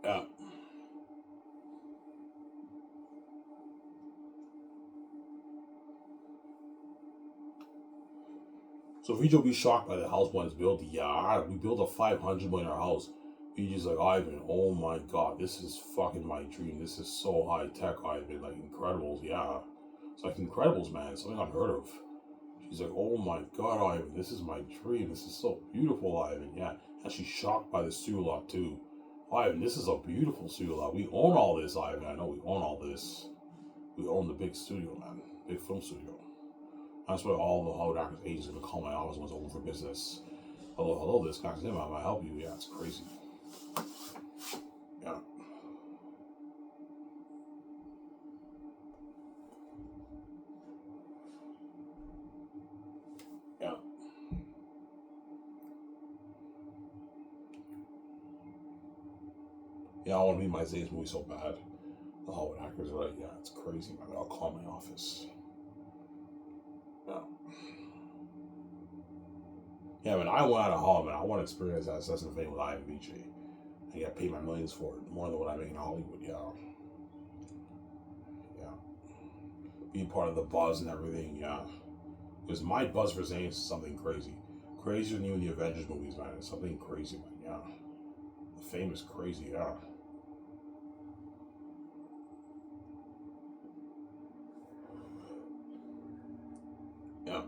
Yeah. So if we just be shocked by the house when it's built, yeah, we built a 500 million house. We just like, Ivan, oh my god, this is fucking my dream. This is so high tech, Ivan. Like Incredibles, yeah. It's like Incredibles, man. It's something unheard of. She's like, oh my god, Ivan, this is my dream. This is so beautiful, Ivan. Yeah. And she's shocked by the studio lot too. Ivan, this is a beautiful studio lot. We own all this, Ivan. I know we own all this. We own the big studio, man. Big film studio. That's why all the Hollywood actors agents are gonna call my office once over for business. Hello, this guy's name. I might help you. Yeah, it's crazy. Yeah. Yeah. Yeah, I want to be my Zane's movie so bad. The Hollywood actors are like, yeah, it's crazy, man. I'll call my office. Yeah. Yeah, man, I went out of Hollywood, man. I want to experience that Assassin Fame with IMVJ. And yeah, pay my millions for it. More than what I make in Hollywood, yeah. Yeah. Be part of the buzz and everything, yeah. Because my buzz for Zane is something crazy. Crazier than even the Avengers movies, man. It's something crazy, man, yeah. The fame is crazy, yeah. Yeah.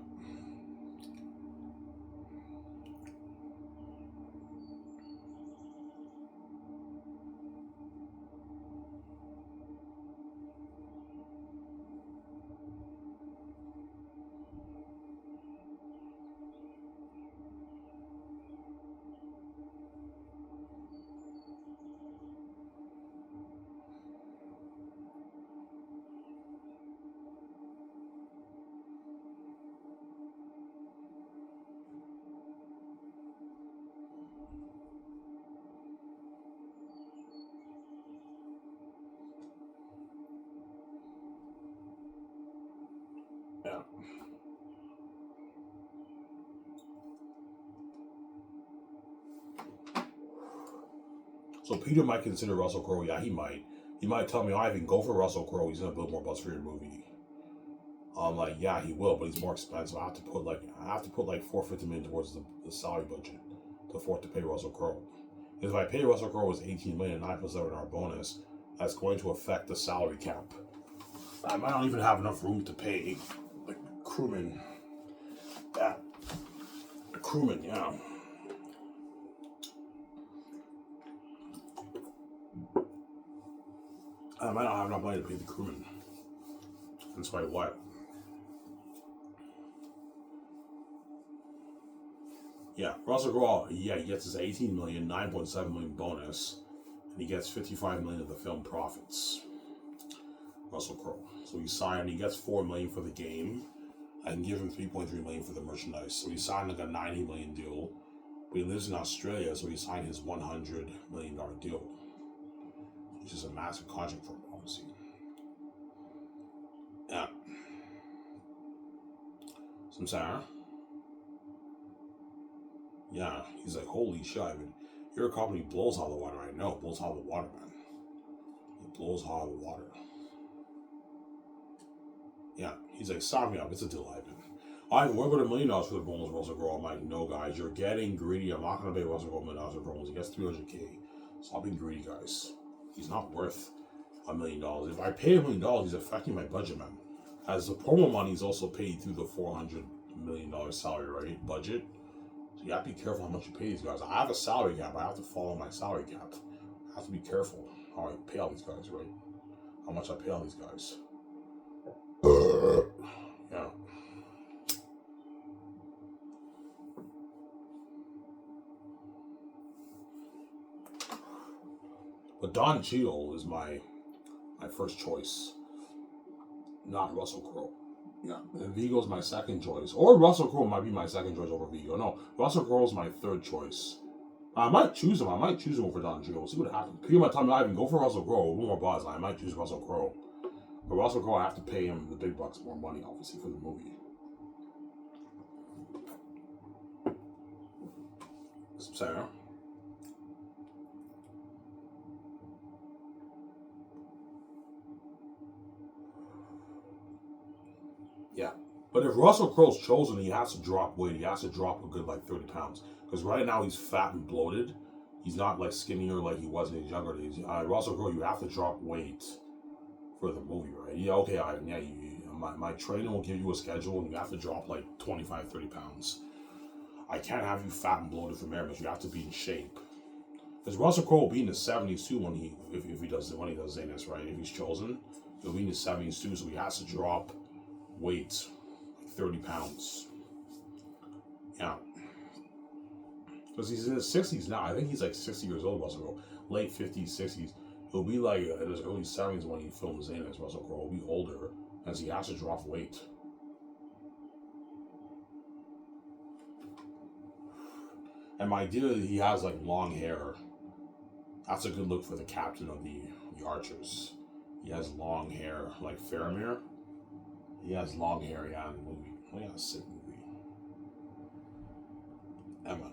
So Peter might consider Russell Crowe. Yeah, he might. He might tell me, Ivan, go for Russell Crowe. He's gonna build more buzz for your movie. I'm like, yeah, he will, but he's more expensive. I have to put like $450 million towards the salary budget to afford to pay Russell Crowe. If I pay Russell Crowe was $18 million, 9% of our bonus, that's going to affect the salary cap. I might not even have enough room to pay like crewman. Yeah, crewman. Yeah. I might not have enough money to pay the crewman. That's why what? Yeah, Russell Crowe, yeah, he gets his 18 million, 9.7 million bonus, and he gets 55 million of the film profits. Russell Crowe. So he signed, he gets 4 million for the game. I can give him 3.3 million for the merchandise. So he signed like a 90 million deal. But he lives in Australia, so he signed his $100 million deal. Which is a massive contract for him, obviously. Yeah. Some Sarah. Yeah, he's like, holy shit, I mean, your company blows out of the water. I know, it blows out of the water, man. It blows out of the water. Yeah, he's like, sign me up, it's a deal, Ivan. We're going $1 million for the promos, Russell Crowe. I'm like, no, guys, you're getting greedy. I'm not going to pay Russell Crowe $1 million for promos. He gets $300K. Stop being greedy, guys. He's not worth $1 million. If I pay $1 million, he's affecting my budget, man. As the promo money is also paid through the $400 million salary, right? Budget. So you have to be careful how much you pay these guys. I have a salary cap. I have to follow my salary cap. I have to be careful how I pay all these guys, right? How much I pay all these guys. Yeah. But Don Cheadle is my first choice, not Russell Crowe. Yeah, and Vigo's my second choice. Or Russell Crowe might be my second choice over Vigo. No, Russell Crowe's my third choice. I might choose him. I might choose him over Don Cheadle. See what happens. People might tell me, Ivan, go for Russell Crowe. One more buzz. I might choose Russell Crowe. But Russell Crowe, I have to pay him the big bucks, more money, obviously, for the movie. Sarah? Yeah. But if Russell Crowe's chosen, he has to drop weight. He has to drop a good, 30 pounds. Because right now he's fat and bloated. He's not, skinnier like he was in his younger days. Russell Crowe, you have to drop weight for the movie, right? Yeah, okay, my trainer will give you a schedule and you have to drop 25, 30 pounds. I can't have you fat and bloated from Aramis. You have to be in shape. Because Russell Crowe will be in his 70s too when he does Xanus, right? If he's chosen, he'll be in his 70s too, so he has to drop weight 30 pounds. Yeah. Because he's in his 60s now. I think he's 60 years old, Russell Crowe. Late 50s, 60s. He'll be in his early 70s when he films Xanus. Russell Crowe will be older as he has to drop weight. And my idea that he has long hair. That's a good look for the captain of the Archers. He has long hair, like Faramir. He has long hair, yeah, in the movie. Oh yeah, sick movie. Emma.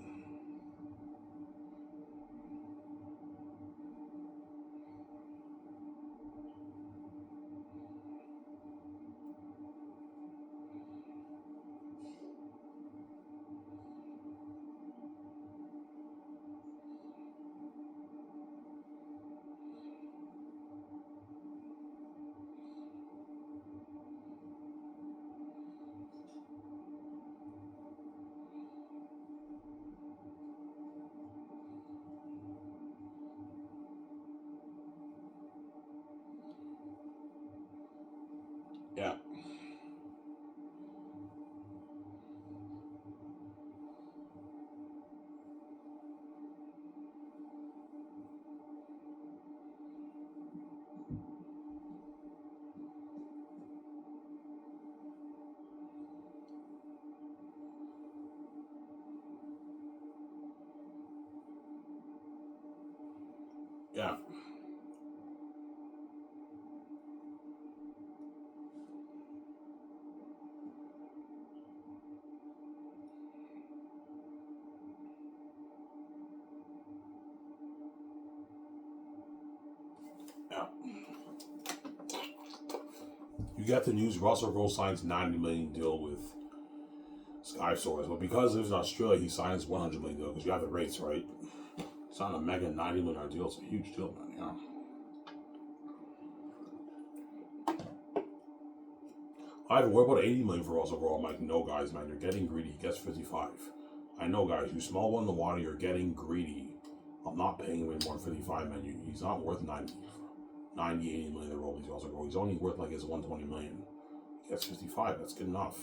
Yeah. Yeah. Yeah. You get the news Russell Crowe signs $90 million deal with Sky Source, but because he lives in Australia, he signs $100 million deal because you have the rates, right? It's not a mega $90 million deal. It's a huge deal, man. Yeah. What about $80 million for Russell Crowe? I'm like, no, guys, man, you're getting greedy. He gets 55. I know, guys, you small one in the water, you're getting greedy. I'm not paying him any more than 55, man. He's not worth 80 million the role he's Russell Crowe. He's only worth like his 120 million. He gets 55. That's good enough.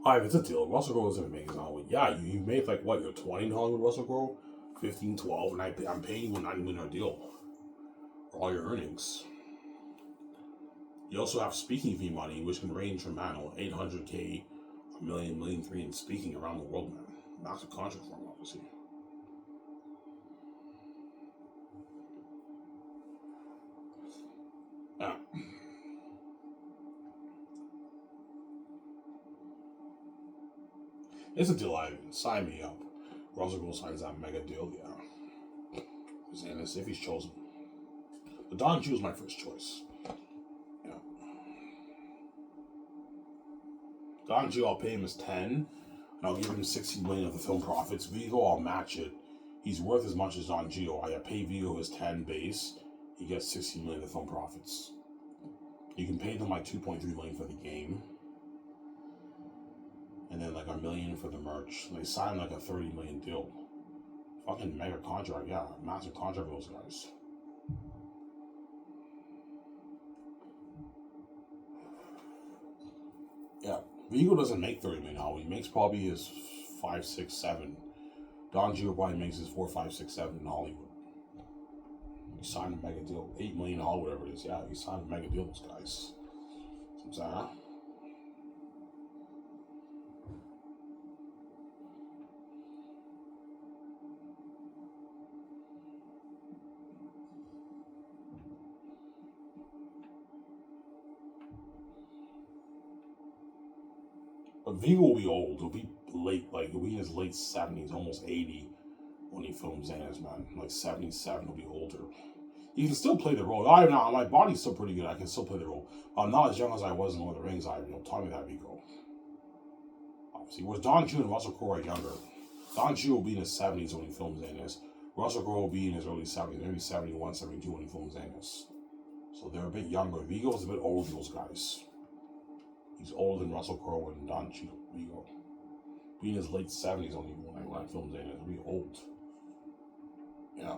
If it's a deal, Russell Crowe doesn't make his Hollywood. Yeah, you made like what? You're 20 in Hollywood, Russell Crowe, 15, 12, and I'm paying you a $90 million deal for all your earnings. You also have speaking fee money, which can range from, I don't know, $800K, $1 million, $1.3 million in speaking around the world, man. Massive contract for him, obviously. Yeah. It's a deal, Ivan. Sign me up. Russell Crowe signs that mega deal, yeah. Xanus, if he's chosen. But Don Cheadle's my first choice. Yeah. Don Cheadle, I'll pay him his 10, and I'll give him 16 million of the film profits. Vigo, I'll match it. He's worth as much as Don Cheadle. I pay Vigo his 10 base. He gets 16 million of the film profits. You can pay them like 2.3 million for the game. And then like $1 million for the merch. They signed like a 30 million deal. Fucking mega contract, yeah. Massive contract for those guys. Yeah. Vigo doesn't make 30 million now. He makes probably his 5, 6, 7. Don Cheadle probably makes his 4, 5, 6, 7 in Hollywood. He signed a mega deal. 8 million in Hollywood, whatever it is. Yeah, he signed a mega deal, those guys. Sometimes, But Vigo will be old. He'll be late, like he'll be in his late 70s, almost 80 when he films Xanus, man. Like 77, he'll be older. He can still play the role. I'm not, my body's still pretty good. I can still play the role. I'm not as young as I was in Lord of the Rings. Tell me that, Vigo. Obviously, whereas Don Cheadle and Russell Crowe are younger. Don Cheadle will be in his 70s when he films Xanus. Russell Crowe will be in his early 70s, maybe 71, 72 when he films Xanus. So they're a bit younger. Vigo's a bit older than those guys. He's older than Russell Crowe and Don Cheadle. Vigo. Be in his late 70s only when I filmed Xanus. He'll be old. Yeah.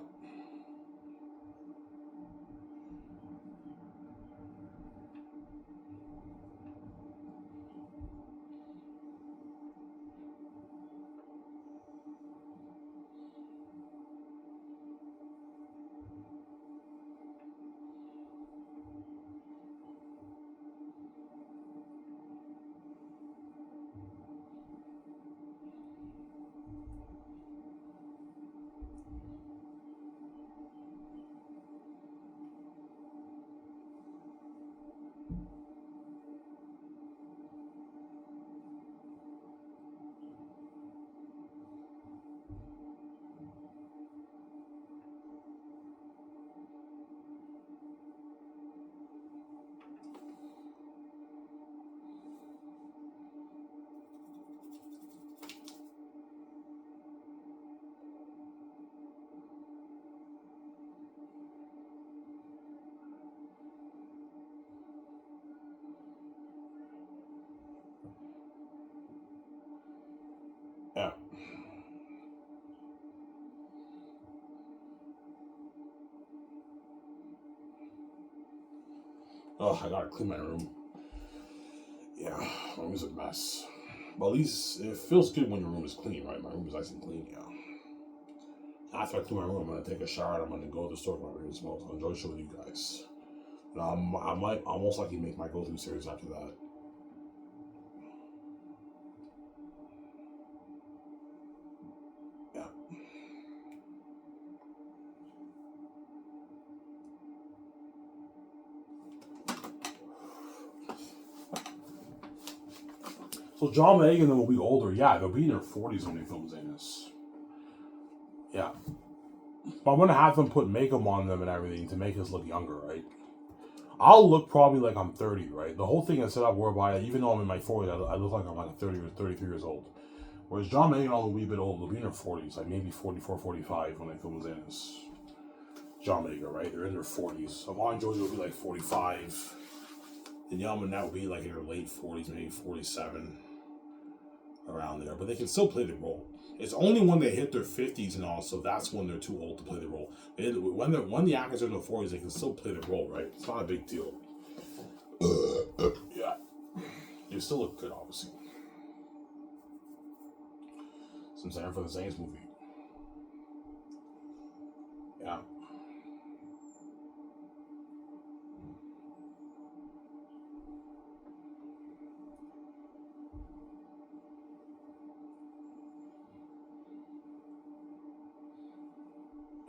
Yeah. Oh, I gotta clean my room. Yeah, my room's a mess. But at least it feels good when your room is clean, right? My room is nice and clean, yeah. After I clean my room, I'm gonna take a shower and I'm gonna go to the store for my room smells. I'll enjoy showing you guys. And I might almost likely make my go-to series after that. Yeah. So John May and them will be older. Yeah, they'll be in their 40s when they film Xanus. Yeah. But I'm gonna have them put makeup on them and everything to make us look younger, right? I'll look probably like I'm 30, right? The whole thing is set up whereby, even though I'm in my 40s, I look like I'm like 30 or 33 years old. Whereas John Megan will be a bit old. They'll be in their 40s, like maybe 44, 45 when they film Xanus. John Megan, right? They're in their 40s. Amon Josie will be like 45. And Yelman that will be like in her late 40s, maybe 47, around there. But they can still play the role. It's only when they hit their 50s and all, so that's when they're too old to play the role. When the actors are in their 40s, they can still play the role, right? It's not a big deal. Yeah. You still look good, obviously. So I'm saying for the Zane's movie. Yeah.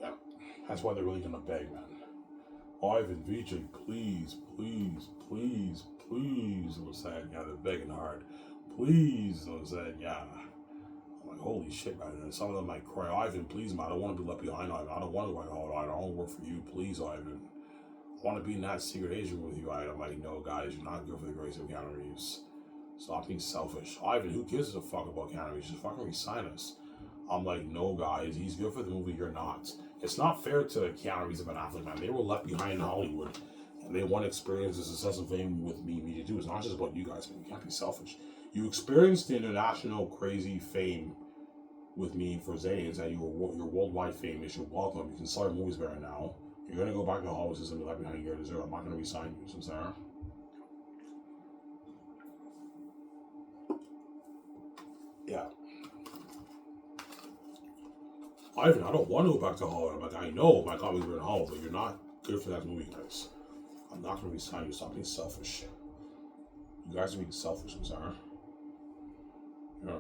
Yeah. That's why they're really gonna beg, man. Ivan, VJ, please, please, please, please. I'm saying, yeah, they're begging hard. Please, I'm saying, yeah. I'm like, holy shit, man. And some of them might cry, Ivan, please, man. I don't want to be left behind, Ivan. I don't want to go out, Ivan. I don't work for you. Please, Ivan. I want to be in that secret agent with you, Ivan. I'm like, no, guys, you're not good for the grace of Keanu Reeves. Stop being selfish. Ivan, who gives a fuck about Keanu Reeves? Just fucking resign us. I'm like, no, guys, he's good for the movie, you're not. It's not fair to Keanu Reeves and Ben Affleck, man. They were left behind in Hollywood, and they want to experience the success and fame with me too. It's not just about you guys, man. You can't be selfish. You experienced the international crazy fame with me for Zanes, and you're worldwide famous. You're welcome. You can start movies better now. You're gonna go back to Hollywood and be left behind here to zero. I'm not gonna resign you, so Sarah. Yeah. Ivan, I don't want to go back to Hollywood. I'm like, I know my comics were in Hollywood, but you're not good for that movie, guys. I'm not going to resign you. Stop being selfish. You guys are being selfish, I'm sorry. Yeah.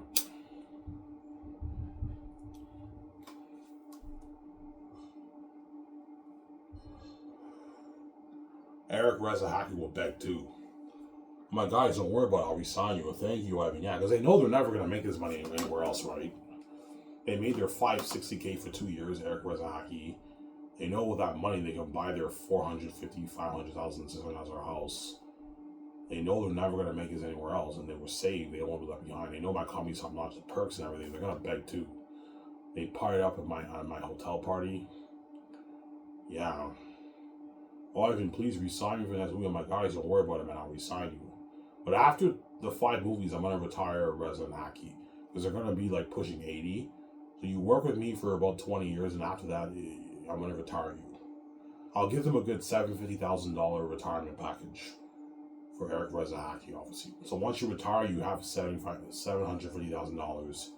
Eric Rezahaki will beg too. My guys, don't worry about it. I'll resign you. Well, thank you, Ivan. Yeah, because they know they're never going to make this money anywhere else, right? They made their $560K for 2 years, Eric Rezahaki. They know with that money they can buy their $450,000, $500,000, $600,000 house. They know they're never going to make this anywhere else, and they were saved. They don't want to be left behind. They know my company's top notch, the perks and everything. They're going to beg too. They partied up at my hotel party. Yeah. Oh, Ivan, please resign me for that movie. I'm like, guys, don't worry about it, man. I'll resign you. But after the 5 movies, I'm going to retire Resident Haki. Because they're going to be like pushing 80. So you work with me for about 20 years, and after that, I'm going to retire you. I'll give them a good $750,000 retirement package for Eric Rezahaki, obviously. So once you retire, you have $750,000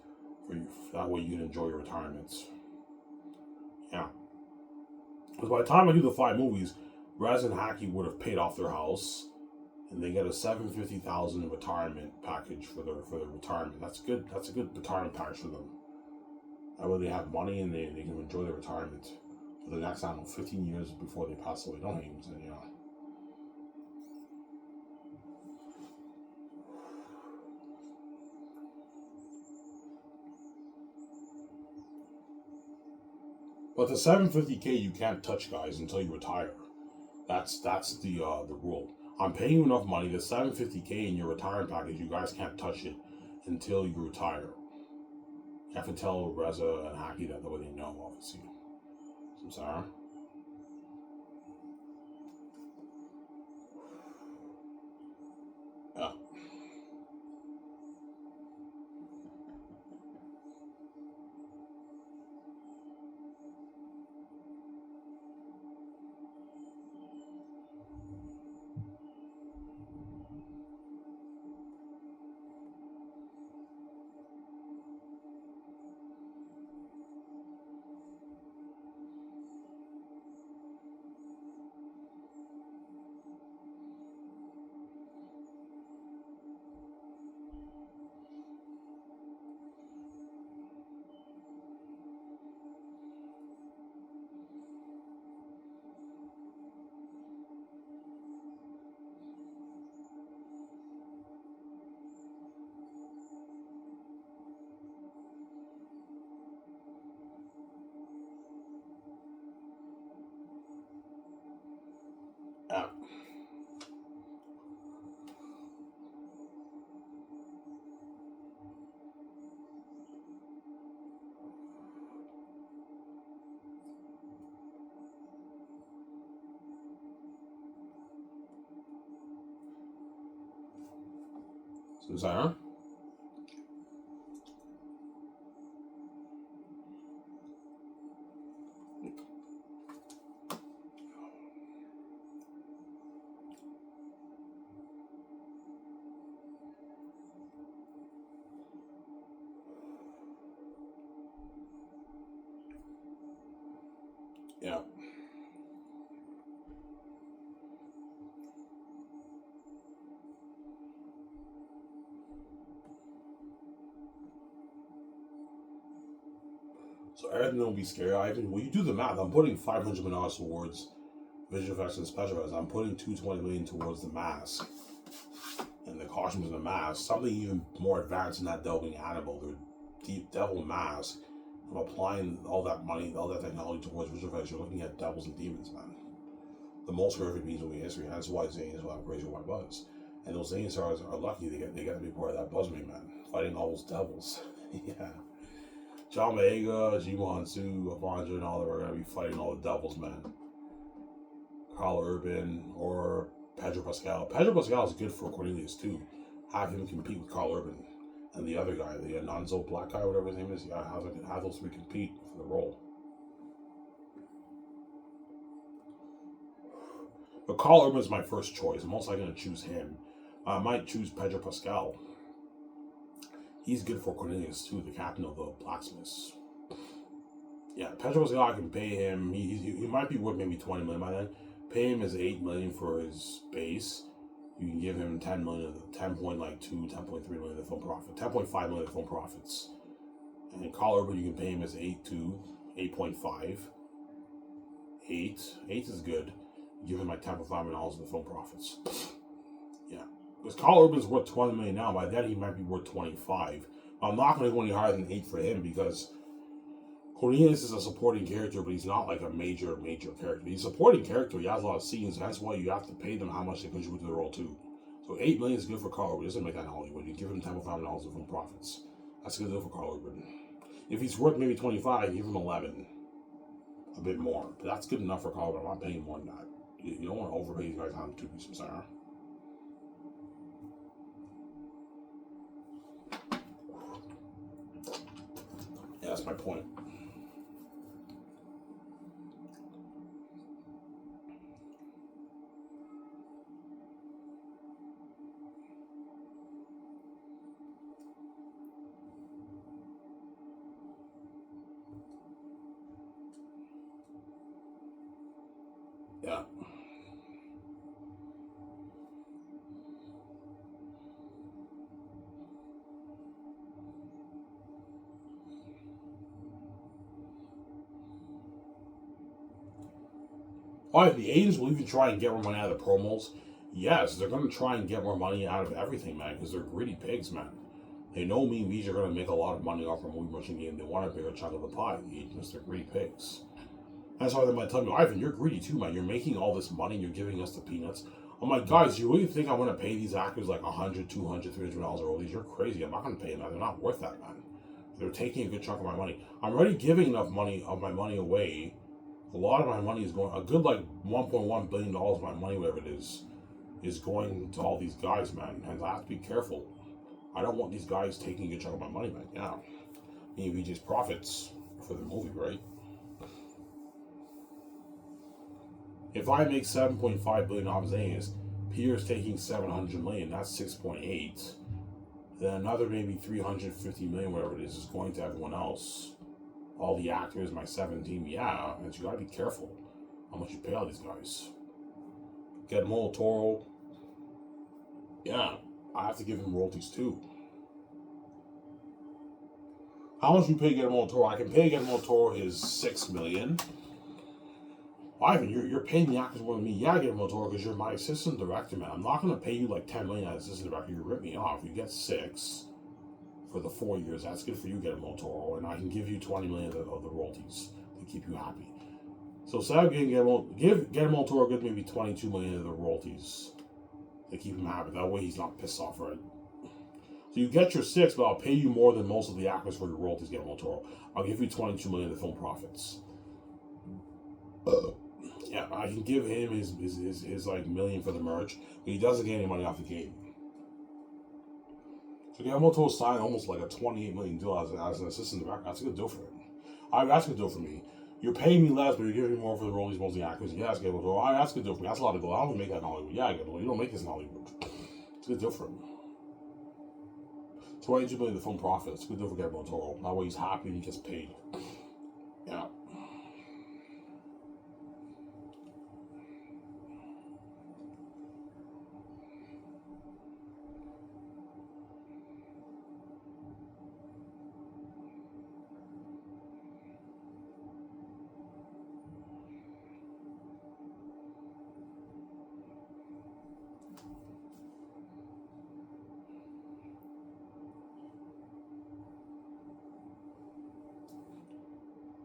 for you. That way you can enjoy your retirement. Yeah. Because by the time I do the 5 movies, Rezahaki would have paid off their house, and they get a $750,000 retirement package for their retirement. That's good. That's a good retirement package for them. That way they have money and they can enjoy their retirement for the next, I don't know, 15 years before they pass away. Don't hate them, you know. But the $750K you can't touch, guys, until you retire. That's the rule. I'm paying you enough money. The $750K in your retirement package, you guys can't touch it until you retire. You have to tell Reza and Haki that the way they know, obviously. I'm sorry. Yeah. Is that her? Yeah. So everything don't be scary. When you do the math, I'm putting $500 million towards visual effects and special effects. I'm putting $220 million towards the mask and the costumes in the mask. Something even more advanced than that devil being Annabelle. The deep devil mask. I'm applying all that money, all that technology towards visual effects. You're looking at devils and demons, man. The most horrific beings in history. That's why Xanus will have crazy white buzz. And those Xanus are lucky they get to be part of that Buzzme, man. Fighting all those devils. Yeah. John Boyega, Jimon Su, Avandra, and all that are going to be fighting all the devils, man. Carl Urban or Pedro Pascal. Pedro Pascal is good for Cornelius, too. Have him compete with Carl Urban. And the other guy, the Nonzo Black guy, whatever his name is, yeah, have those three compete for the role. But Carl Urban is my first choice. I'm most likely going to choose him. I might choose Pedro Pascal. He's good for Cornelius too, the captain of the blacksmiths. Yeah, Pedro Pascal, I can pay him. He might be worth maybe $20 million by then. Pay him his $8 million for his base. You can give him $10 million, $10.2, $10.3 million of the film profit, $10.5 million of the film profits. And Carl Urban, you can pay him his 8.2, 8.5, 8. 8 is good. Give him like $10.5 million of the film profits. Yeah. Because Carl Urban's worth $20 million now. By then, he might be worth 25. I'm not going to go any higher than 8 for him because Cornelius is a supporting character, but he's not like a major character. He's a supporting character. He has a lot of scenes. That's why you have to pay them how much they contribute to the role too. So $8 million is good for Carl Urban. He doesn't make that in Hollywood. You give him $10.5 million of film profits. That's a good deal for Carl Urban. If he's worth maybe 25, give him 11. A bit more, but that's good enough for Carl Urban. I'm not paying more than that. You don't want to overpay these guys on 2 pieces, Sarah. Yeah, that's my point. Yeah. Oh, the agents will even try and get more money out of the promos. Yes, they're going to try and get more money out of everything, man, because they're greedy pigs, man. They know me and Weege are going to make a lot of money off our movie merchant game. They want a bigger chunk of the pie. The agents, they're greedy pigs. That's why they might tell me, Ivan, you're greedy too, man. You're making all this money and you're giving us the peanuts. I'm like, guys, you really think I'm going to pay these actors like $100, $200, $300 a royalties? You're crazy. I'm not going to pay them that. They're not worth that, man. They're taking a good chunk of my money. I'm already giving enough money of my money away. A lot of my money is going, a good like $1.1 billion of my money, whatever it is going to all these guys, man. And I have to be careful. I don't want these guys taking a good chunk of my money, man. Yeah. Maybe just profits for the movie, right? If I make $7.5 billion off Xanus, Peter's taking $700 million. That's 6.8. Then another maybe $350 million, whatever it is going to everyone else. All the actors, my 17, yeah. And you gotta be careful how much you pay all these guys. Guillermo del Toro, yeah, I have to give him royalties too. How much you pay Guillermo del Toro? I can pay Guillermo del Toro his $6 million. Ivan, you're paying the actors more than me. Yeah, Guillermo del Toro, because you're my assistant director, man. I'm not gonna pay you like $10 million as assistant director. You rip me off. You get 6 for the 4 years. That's good for you, Guillermo del Toro, and I can give you $20 million of the royalties to keep you happy. So instead of give Guillermo del Toro good maybe $22 million of the royalties to keep him happy. That way he's not pissed off, right? So you get your 6, but I'll pay you more than most of the actors for your royalties, Guillermo del Toro. I'll give you $22 million of the film profits. Yeah, I can give him his like $1 million for the merch, but he doesn't get any money off the game. So Yamamoto signed almost like a $28 million deal as an assistant director. That's a good deal for him. That's a good deal for me. You're paying me less, but you're giving me more for the role he's mostly actors. Yeah, that's a good deal. That's a good deal for me. That's a lot of gold. I don't even make that in Hollywood. Yeah, I get it. You don't make this in Hollywood. It's a good deal for him. $22 million the film profit. It's a good deal for Guillermo del Toro. That way he's happy and he gets paid. Yeah.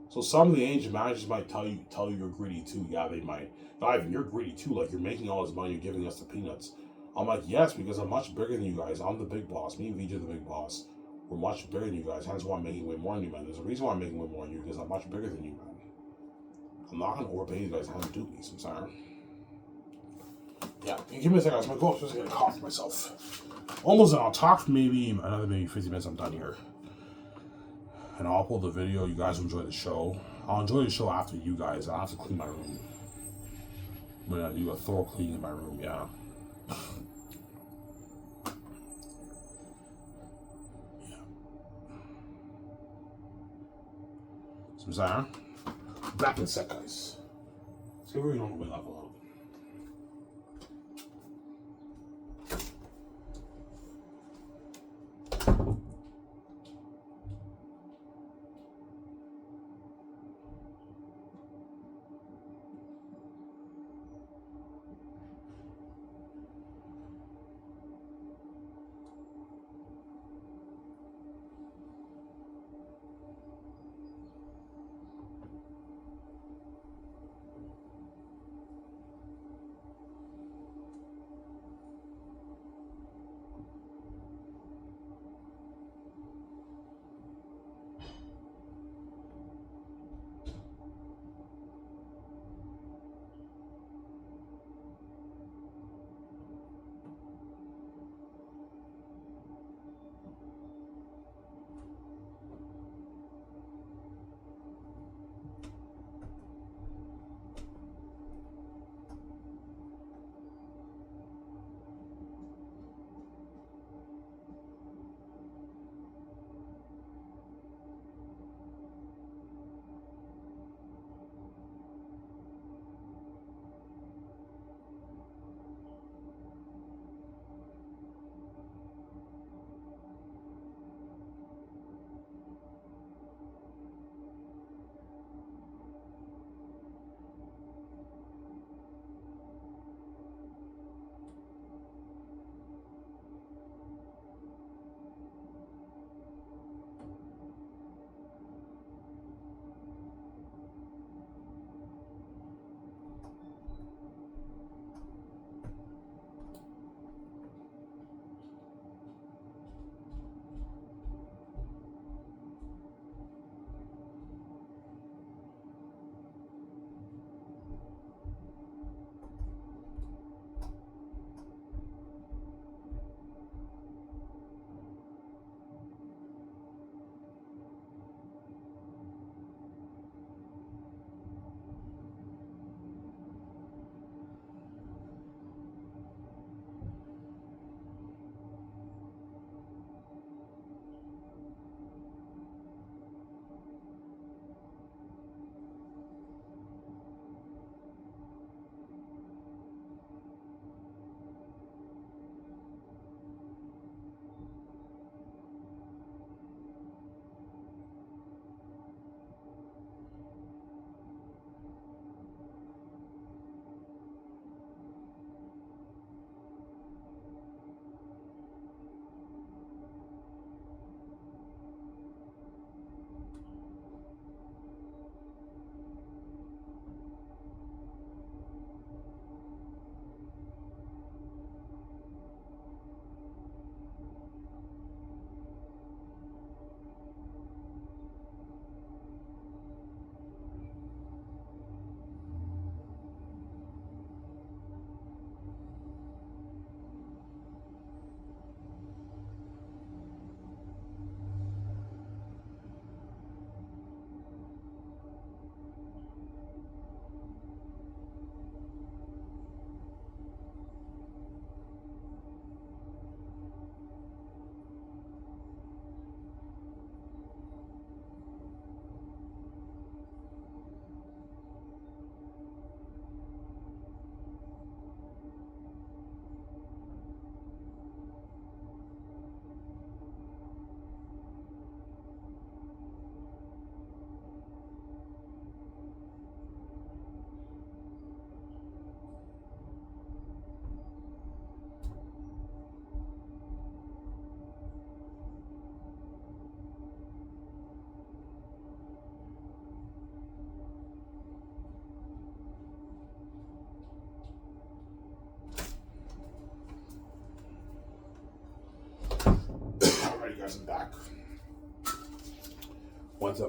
So some of the agent managers might tell you you're greedy too. Yeah, they might. Ivan, you're greedy too. Like you're making all this money, you're giving us the peanuts. I'm like, yes, because I'm much bigger than you guys. I'm the big boss. Me and VJ are the big boss. We're much bigger than you guys. Hence why I'm making way more than you, man. There's a reason why I'm making way more than you because I'm much bigger than you, man. I'm not gonna overpay you guys. How to do these? I'm sorry. Yeah, give me a second. I'm gonna go upstairs and get a coffee myself. Almost done. I'll talk for maybe another 50 minutes. I'm done here. And I'll upload the video. You guys will enjoy the show. I'll enjoy the show after you guys. I'll have to clean my room. I'm gonna do a thorough cleaning in my room, yeah. Yeah. So, Zara, back in a sec, guys. Let's get where you don't wait up a little bit.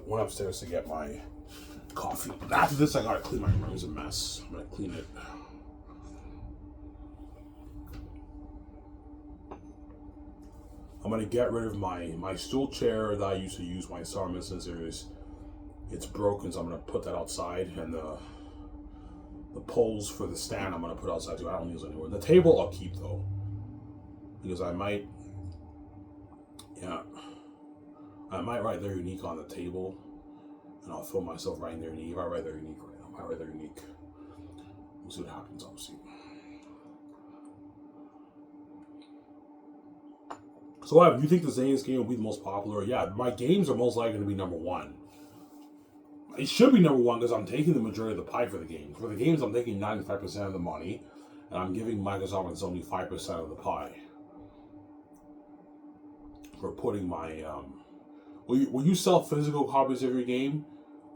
went upstairs to get my coffee. After this, I gotta clean my room. It was a mess. I'm gonna clean it. I'm gonna get rid of my stool chair that I used to use my Star Mission series. It's broken, so I'm gonna put that outside, and the poles for the stand I'm gonna put outside too. I don't use it anymore. The table I'll keep though, because I might write their unique on the table, and I'll film myself writing their unique. If I write their unique right now, I might write their unique. We'll see what happens. Obviously. So, do you think the Xanus game will be the most popular? Yeah, my games are most likely going to be number one. It should be number one because I'm taking the majority of the pie for the games. For the games, I'm taking 95% of the money, and I'm giving Microsoft and Sony 5% of the pie. For putting my, will you sell physical copies of your game?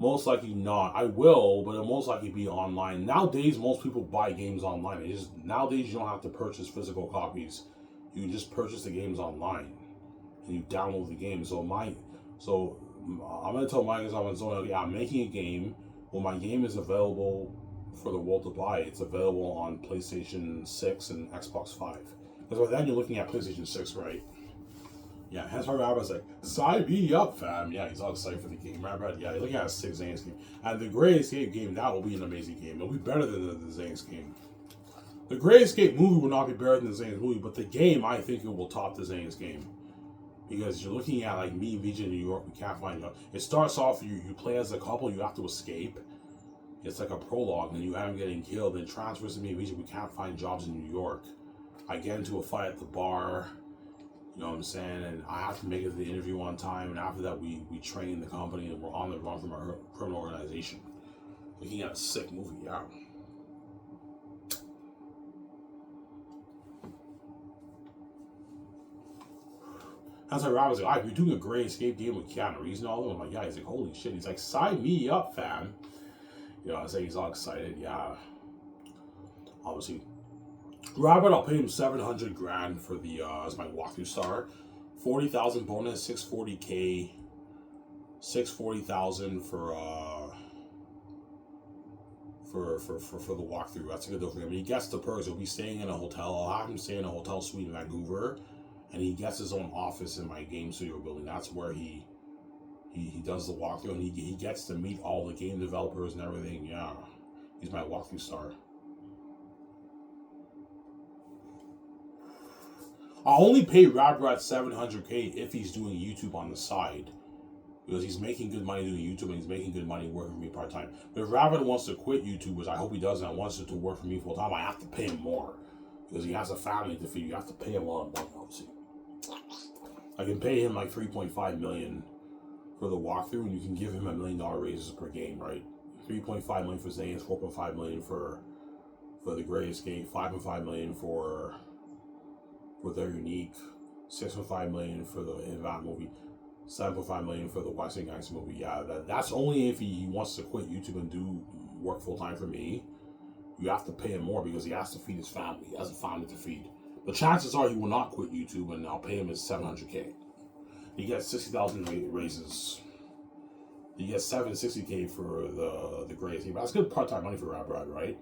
Most likely not. I will, but it'll most likely be online. Nowadays, most people buy games online. Nowadays, you don't have to purchase physical copies. You can just purchase the games online, and you download the game. So I'm gonna tell Microsoft and Sony, yeah, I'm making a game. When my game is available for the world to buy, it's available on PlayStation 6 and Xbox 5. Because by then you're looking at PlayStation 6, right? Yeah, hence why Rabbit's like, sign me up, fam. Yeah, he's all excited for the game. Rabbit, yeah, you're looking at a 6 Xanus game. And the Great Escape game, that will be an amazing game. It'll be better than the Xanus game. The Great Escape movie will not be better than the Xanus movie, but the game, I think it will top the Xanus game. Because you're looking at, like, me and VJ in New York, we can't find out. It starts off, you play as a couple, you have to escape. It's like a prologue, and you end up getting killed. Then transfers to me and VJ, we can't find jobs in New York. I get into a fight at the bar, you know what I'm saying, and I have to make it to the interview on time, and after that, we train the company, and we're on the run from our criminal organization. Looking at a sick movie, yeah. That's why Rob was like, you're doing a Great Escape game with Keanu Reeves and all of them. I'm like, yeah. He's like, holy shit. He's like, sign me up, fam. You know, I say he's all excited. Yeah. Obviously. Robert, I'll pay him $700,000 for the, as my walkthrough star. 40,000 bonus, 640K. 640,000 for the walkthrough. That's a good deal for him. He gets the perks. He'll be staying in a hotel. I'll have him stay in a hotel suite in Vancouver. And he gets his own office in my game studio building. That's where he does the walkthrough, and he gets to meet all the game developers and everything. Yeah, he's my walkthrough star. I'll only pay Rabrat $700K if he's doing YouTube on the side, because he's making good money doing YouTube and he's making good money working for me part time. But if Rabrat wants to quit YouTube, which I hope he does, and wants to work for me full time, I have to pay him more because he has a family to feed. You have to pay him a lot of money, obviously. I can pay him like $3.5 million for the walkthrough, and you can give him $1 million raises per game, right? $3.5 million for Xanus, $4.5 million for the Great Escape, $5.5 million for their unique, $6.5 million for the Invent movie, $7.5 million for the Western Gangster movie. Yeah, that's only if he wants to quit YouTube and do work full time for me. You have to pay him more because he has to feed his family. He has a family to feed. The chances are he will not quit YouTube, and I'll pay him his $700K. He gets 60,000 raises. He gets $760K for the Great Escape. That's good part-time money for Rad, right?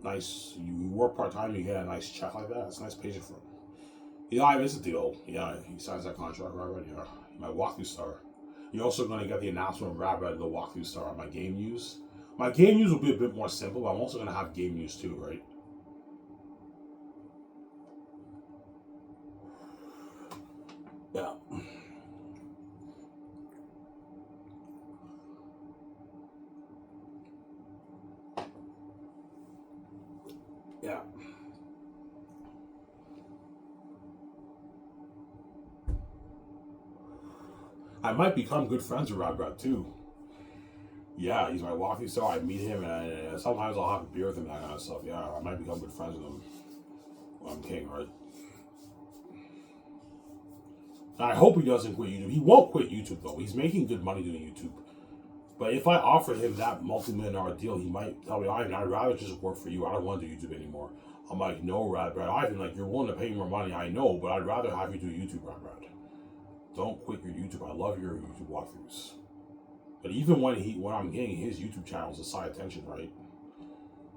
Nice. You work part-time, you get a nice check like that. It's a nice paycheck for him. Yeah, it's a deal. Yeah, he signs that contract, Rad. Yeah, my walkthrough star. You're also going to get the announcement of Rad, the walkthrough star on my game news. My game news will be a bit more simple, but I'm also going to have game news too, right? Yeah. Yeah. I might become good friends with Rad too. Yeah, he's my walkie star. I meet him, and sometimes I'll have a beer with him and that kind of stuff. Yeah, I might become good friends with him. Well, I'm king, right? I hope he doesn't quit YouTube. He won't quit YouTube, though. He's making good money doing YouTube. But if I offered him that multi-million-dollar deal, he might tell me, I'd rather just work for you. I don't want to do YouTube anymore. I'm like, no, Rad. Ivan, like, you're willing to pay me more money, I know, but I'd rather have you do YouTube, Rad. Don't quit your YouTube. I love your YouTube walkthroughs. But even when I'm getting his YouTube channel as a side attention, right?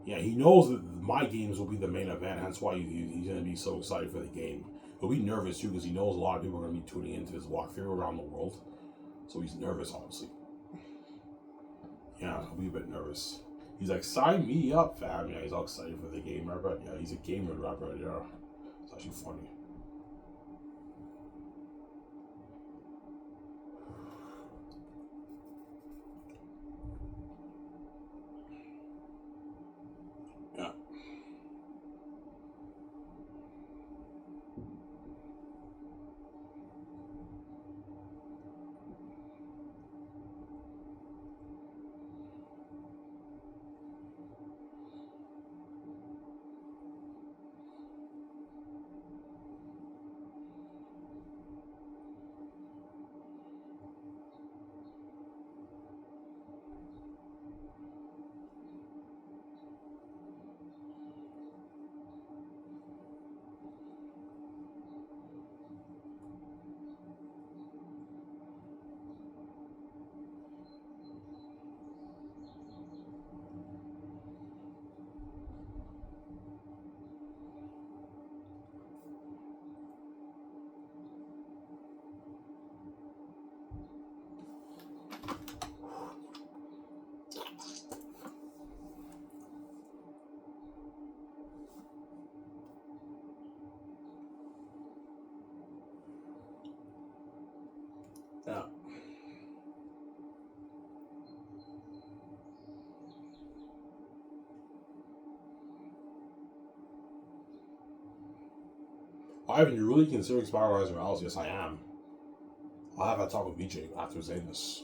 Yeah, he knows that my games will be the main event. Hence why he's going to be so excited for the game. He'll be nervous too because he knows a lot of people are going to be tuning into his walkthrough around the world. So he's nervous, honestly. Yeah, I'll be a bit nervous. He's like, sign me up, fam. Yeah, he's all excited for the game, rapper. Yeah, he's a gamer, rapper. Yeah, it's actually funny. Yeah. Yeah. Ivan, you're really considering Spider-Man Morales? Yes, I am. I'll have that talk with VJ after Xanus.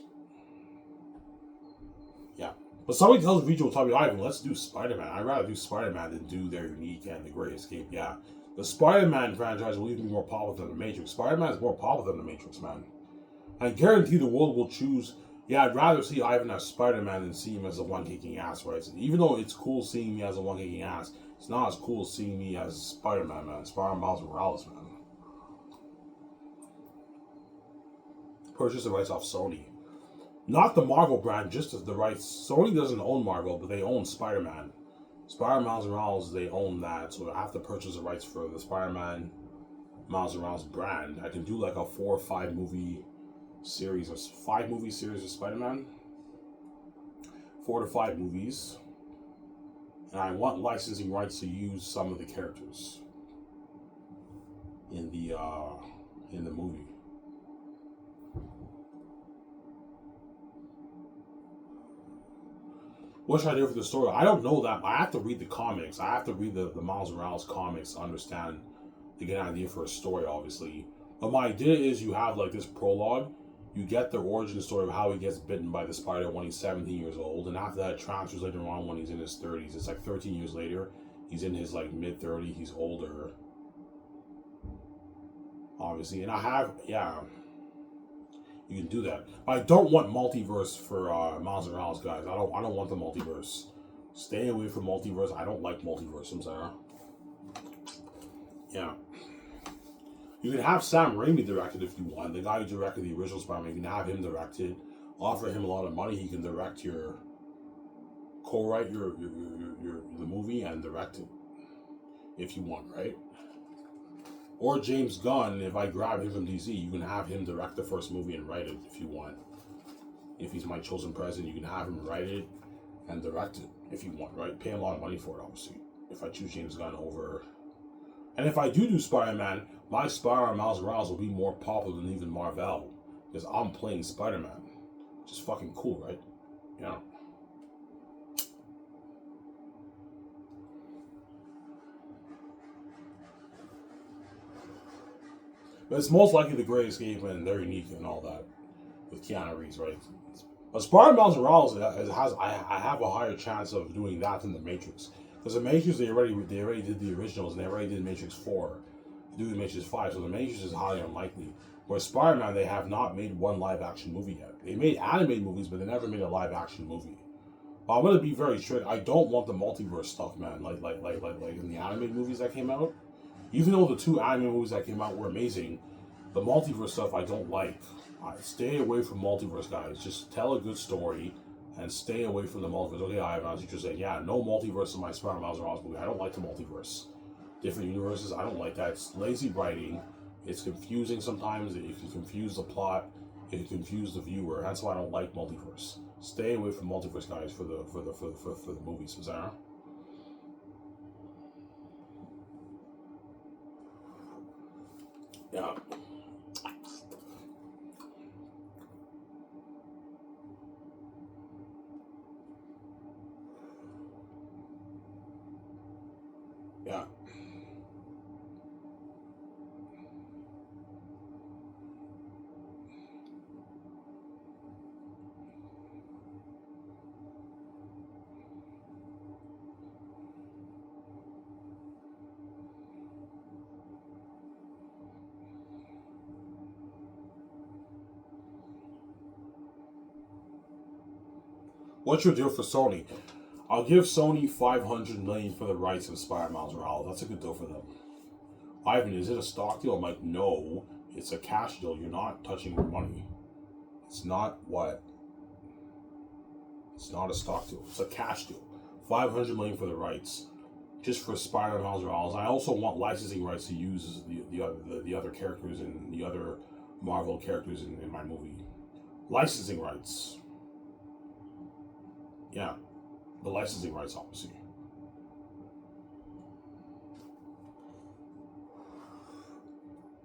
Yeah. But somebody tells VJ will tell me, Ivan, let's do Spider-Man. I'd rather do Spider-Man than do their unique and the Great Escape. Yeah. The Spider-Man franchise will even be more popular than the Matrix. Spider-Man is more popular than the Matrix, man. I guarantee the world will choose. Yeah, I'd rather see Ivan as Spider-Man than see him as the one kicking ass, right? So even though it's cool seeing me as the one kicking ass, it's not as cool seeing me as Spider-Man, man. Spider-Man Miles Morales, man. Purchase the rights off Sony. Not the Marvel brand, just the rights. Sony doesn't own Marvel, but they own Spider-Man. Spider-Man Miles Morales, they own that, so I have to purchase the rights for the Spider-Man Miles Morales brand. I can do like a 4 or 5 movie series, or 5 movie series of Spider-Man. 4 to 5 movies. And I want licensing rights to use some of the characters in the movie. What should I do for the story? I don't know that. I have to read the comics. I have to read the Miles Morales comics to understand, to get an idea for a story, obviously. But my idea is you have like this prologue. You get the origin story of how he gets bitten by the spider when he's 17 years old. And after that, it transfers later on when he's in his 30s. It's like 13 years later. He's in his like mid-30s. He's older. Obviously. And I have, yeah. You can do that. I don't want multiverse for Miles Morales, guys. I don't want the multiverse. Stay away from multiverse. I don't like multiverse, I'm sorry. Yeah. You can have Sam Raimi directed if you want. The guy who directed the original Spider-Man, you can have him directed. Offer him a lot of money. He can direct your, co-write your the movie and direct it if you want, right? Or James Gunn, if I grab him from DC, you can have him direct the first movie and write it if you want. If he's my chosen president, you can have him write it and direct it if you want, right? Pay him a lot of money for it, obviously. If I choose James Gunn over... And if I do Spider-Man, my Spider-Man Miles Morales will be more popular than even Marvel. Because I'm playing Spider-Man. Which is fucking cool, right? You know? But it's most likely the Great Escape and they're unique and all that. With Keanu Reeves, right? But Spider-Man Miles Morales I have a higher chance of doing that than the Matrix. Because the Matrix, they already did the originals, and they already did Matrix 4. They do the Matrix 5, so the Matrix is highly unlikely. Whereas Spider-Man, they have not made one live-action movie yet. They made animated movies, but they never made a live-action movie. But I'm gonna be very strict. I don't want the multiverse stuff, man. Like in the animated movies that came out. Even though the 2 anime movies that came out were amazing, the multiverse stuff I don't like. Stay away from multiverse, guys. Just tell a good story and stay away from the multiverse. Okay, Ivan, as you just said, yeah, no multiverse in my Spider-Man Miles Morales movie. I don't like the multiverse. Different universes, I don't like that. It's lazy writing. It's confusing sometimes. It can confuse the plot. It can confuse the viewer. That's why I don't like multiverse. Stay away from multiverse, guys, for the movies. Is that? Yeah. Yeah. What's your deal for Sony? I'll give Sony $500 million for the rights of Spider-Man Miles Morales. That's a good deal for them. Ivan, is it a stock deal? I'm like, no, it's a cash deal. You're not touching your money. It's not what? It's not a stock deal. It's a cash deal. $500 million for the rights, just for Spider-Man Miles Morales. I also want licensing rights to use the other characters and the other Marvel characters in my movie. Licensing rights. Yeah, the licensing rights, obviously.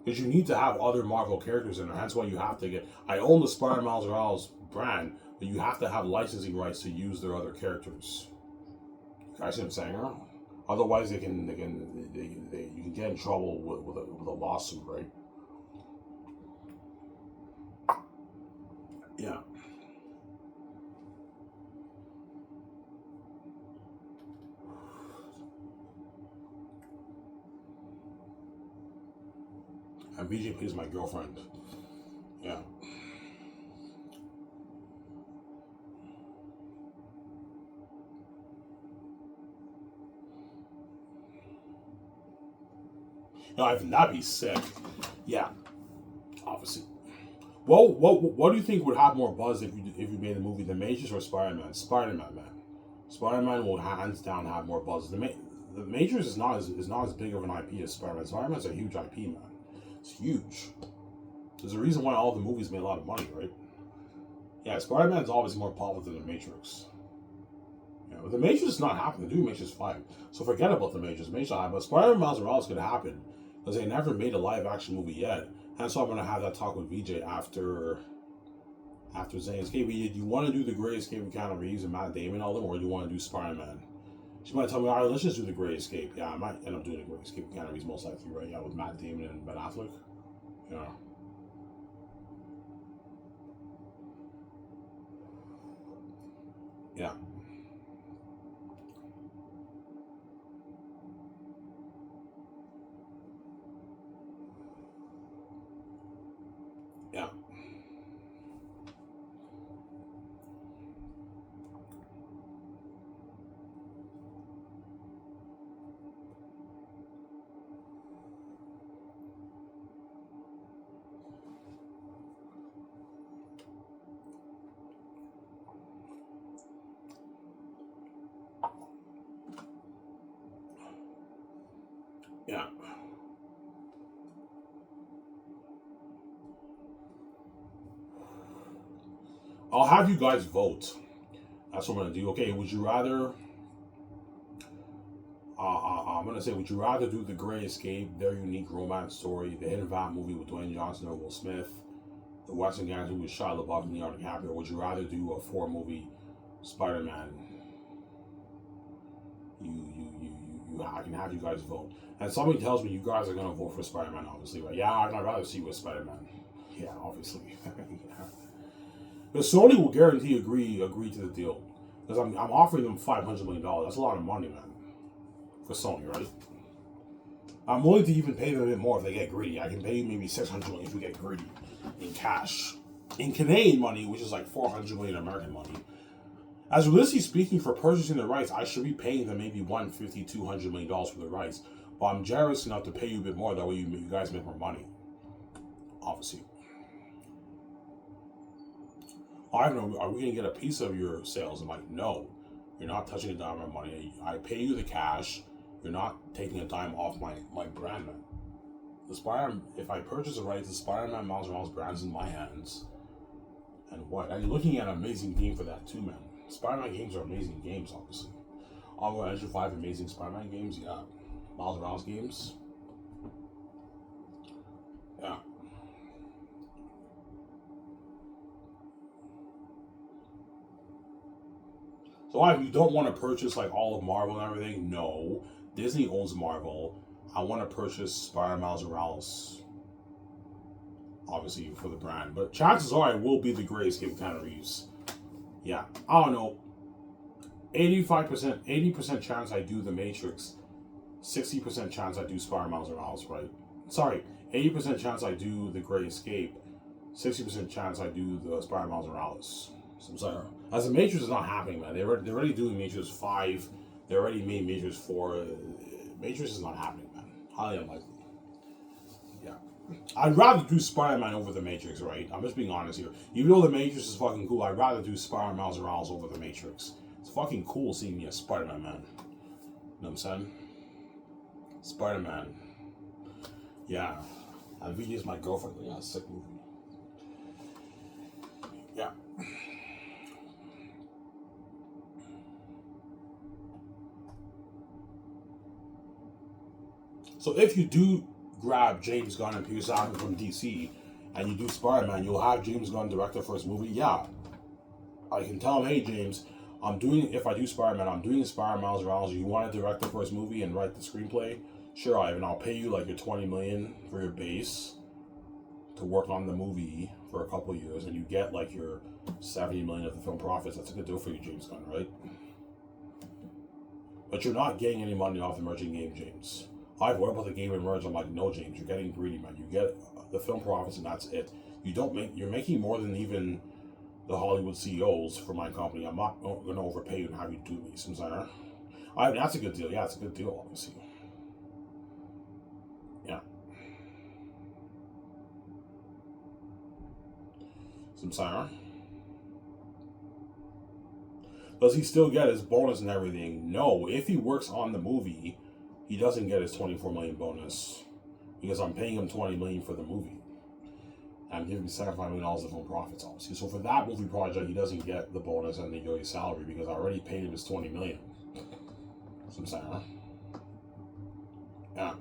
Because you need to have other Marvel characters in there. That's why you have to get. I own the Spider-Man Miles Morales brand, but you have to have licensing rights to use their other characters. You guys see what I'm saying? Huh? Otherwise, you can get in trouble with a lawsuit, right? Yeah. And BJP is my girlfriend. Yeah. No, I think that'd be sick. Yeah, obviously. Well, what do you think would have more buzz if you made a movie, The Matrix or Spider-Man? Spider-Man, man. Spider-Man will hands down have more buzz. The Matrix is not as big of an IP as Spider-Man. Spider-Man's a huge IP, man. It's huge. There's a reason why all the movies made a lot of money, right? Yeah, Spider-Man's obviously more popular than The Matrix. Yeah, but The Matrix is not happening. They're doing Matrix 5. So forget about The Matrix. Matrix not but Spider-Man Miles Morales could happen. Because they never made a live action movie yet. And so I'm going to have that talk with VJ after saying, okay, do you want to do The Great Escape with Keanu Reeves and Matt Damon and all them, or do you want to do Spider-Man? She might tell me, all right, let's just do The Great Escape. Yeah, I might end up doing The Great Escape with Keanu Reeves most likely, right? Yeah, with Matt Damon and Ben Affleck. Yeah. Yeah. Yeah. Yeah. I'll have you guys vote. That's what I'm going to do. Okay, would you rather... I'm going to say, would you rather do The Great Escape, their unique romance story, the Hidden Valley movie with Dwayne Johnson or Will Smith, the Western Gangster with Shia LaBeouf and Leonardo DiCaprio, or would you rather do a 4-movie Spider-Man? I can have you guys vote. And somebody tells me you guys are going to vote for Spider-Man, obviously, right? Yeah, I'd rather see you with Spider-Man. Yeah, obviously. Yeah. But Sony will guarantee agree to the deal. Because I'm offering them $500 million. That's a lot of money, man. For Sony, right? I'm willing to even pay them a bit more if they get greedy. I can pay you maybe $600 million if we get greedy in cash. In Canadian money, which is like $400 million American money. As realistically speaking, for purchasing the rights, I should be paying them maybe $150, $200 million for the rights. But I'm generous enough to pay you a bit more. That way you guys make more money. Obviously. I don't know, are we going to get a piece of your sales? I'm like, no, you're not touching a dime of my money. I pay you the cash. You're not taking a dime off my brand, man. The Spider-Man, if I purchase the rights, the Spider-Man Miles Morales brand's in my hands. And what? I'm looking at an amazing game for that too, man. Spider-Man games are amazing games, obviously. I'll Engine 5 amazing Spider-Man games, yeah. Miles Morales games. Yeah. So if you don't want to purchase like all of Marvel and everything, no. Disney owns Marvel. I want to purchase Spider-Man Miles Morales, obviously for the brand. But chances are it will be the greatest game Keanu Reeves. Yeah, I don't know. 80% chance I do The Matrix. 60% chance I do Spider-Man Miles Morales, right? Sorry, 80% chance I do The Great Escape. 60% chance I do the Spider-Man Miles Morales. So I'm sorry. As the Matrix is not happening, man. They're already doing Matrix 5. They already made Matrix 4. Matrix is not happening, man. Highly unlikely. Yeah. I'd rather do Spider-Man over the Matrix, right? I'm just being honest here. Even though the Matrix is fucking cool, I'd rather do Spider-Man Miles Morales over the Matrix. It's fucking cool seeing me as Spider-Man, man. You know what I'm saying? Spider-Man. Yeah. I VJ's my girlfriend. Yeah, sick movie. Yeah. So if you do grab James Gunn and Peter Safran from DC, and you do Spider-Man, you'll have James Gunn direct the first movie. Yeah, I can tell him, hey James, if I do Spider-Man, I'm doing Spider-Man Miles Morales. You want to direct the first movie and write the screenplay? Sure, Ivan. I'll pay you like your $20 million for your base to work on the movie for a couple of years, and you get like your $70 million of the film profits. That's a good deal for you, James Gunn, right? But you're not getting any money off the emerging game, James. What about the game emerge? I'm like, no, James, you're getting greedy, man. You get the film profits and that's it. You're making more than even the Hollywood CEOs for my company. I'm not going to overpay you and have you do me. That's a good deal. Yeah, it's a good deal, obviously. Yeah. Samsara. Does he still get his bonus and everything? No. If he works on the movie, he doesn't get his $24 million bonus because I'm paying him $20 million for the movie. I'm giving him $75 million of film profits, obviously. So for that movie project, he doesn't get the bonus and the yearly salary because I already paid him his $20 million. So I'm saying, huh? Yeah.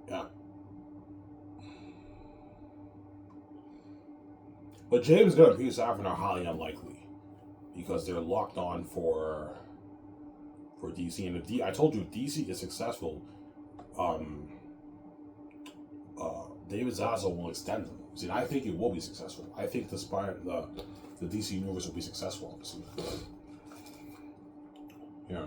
Yeah. But James Gunn and Peter Safran are highly unlikely because they're locked on for DC. And I told you, if DC is successful, David Zaslav will extend them. See, I think it will be successful. I think the DC universe will be successful, obviously. Yeah.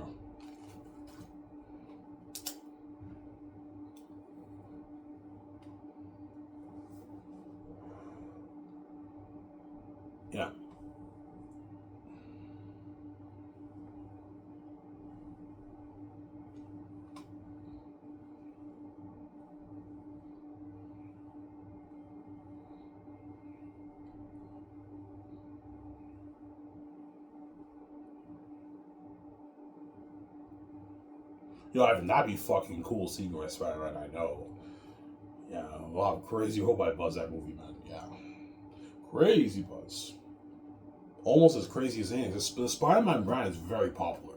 Yeah. Ivan, that'd be fucking cool seeing you as Spider-Man, I know. Yeah, wow, crazy hope I buzz that movie, man. Yeah. Crazy buzz. Almost as crazy as anything. The Spider-Man brand is very popular.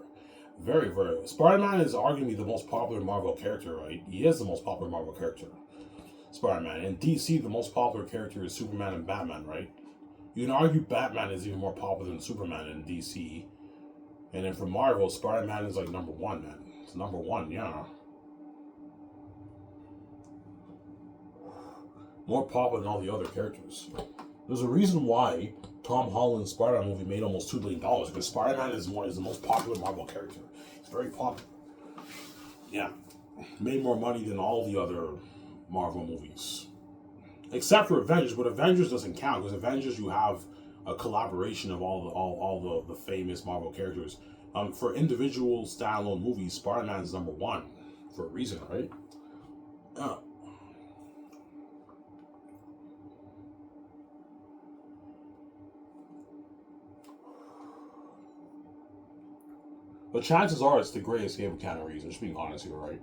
Very, very. Spider-Man is arguably the most popular Marvel character, right? He is the most popular Marvel character. Spider-Man. In DC, the most popular character is Superman and Batman, right? You can argue Batman is even more popular than Superman in DC. And then for Marvel, Spider-Man is like number one, man. It's number one, yeah. More popular than all the other characters. There's a reason why Tom Holland's Spider-Man movie made almost $2 billion because Spider-Man is the most popular Marvel character. It's very popular. Yeah. Made more money than all the other Marvel movies. Except for Avengers, but Avengers doesn't count because Avengers you have a collaboration of all the famous Marvel characters. For individual standalone movies, Spider-Man is number one for a reason, right? But chances are it's the Great Escape of Keanu Reeves. I'm just being honest here, right?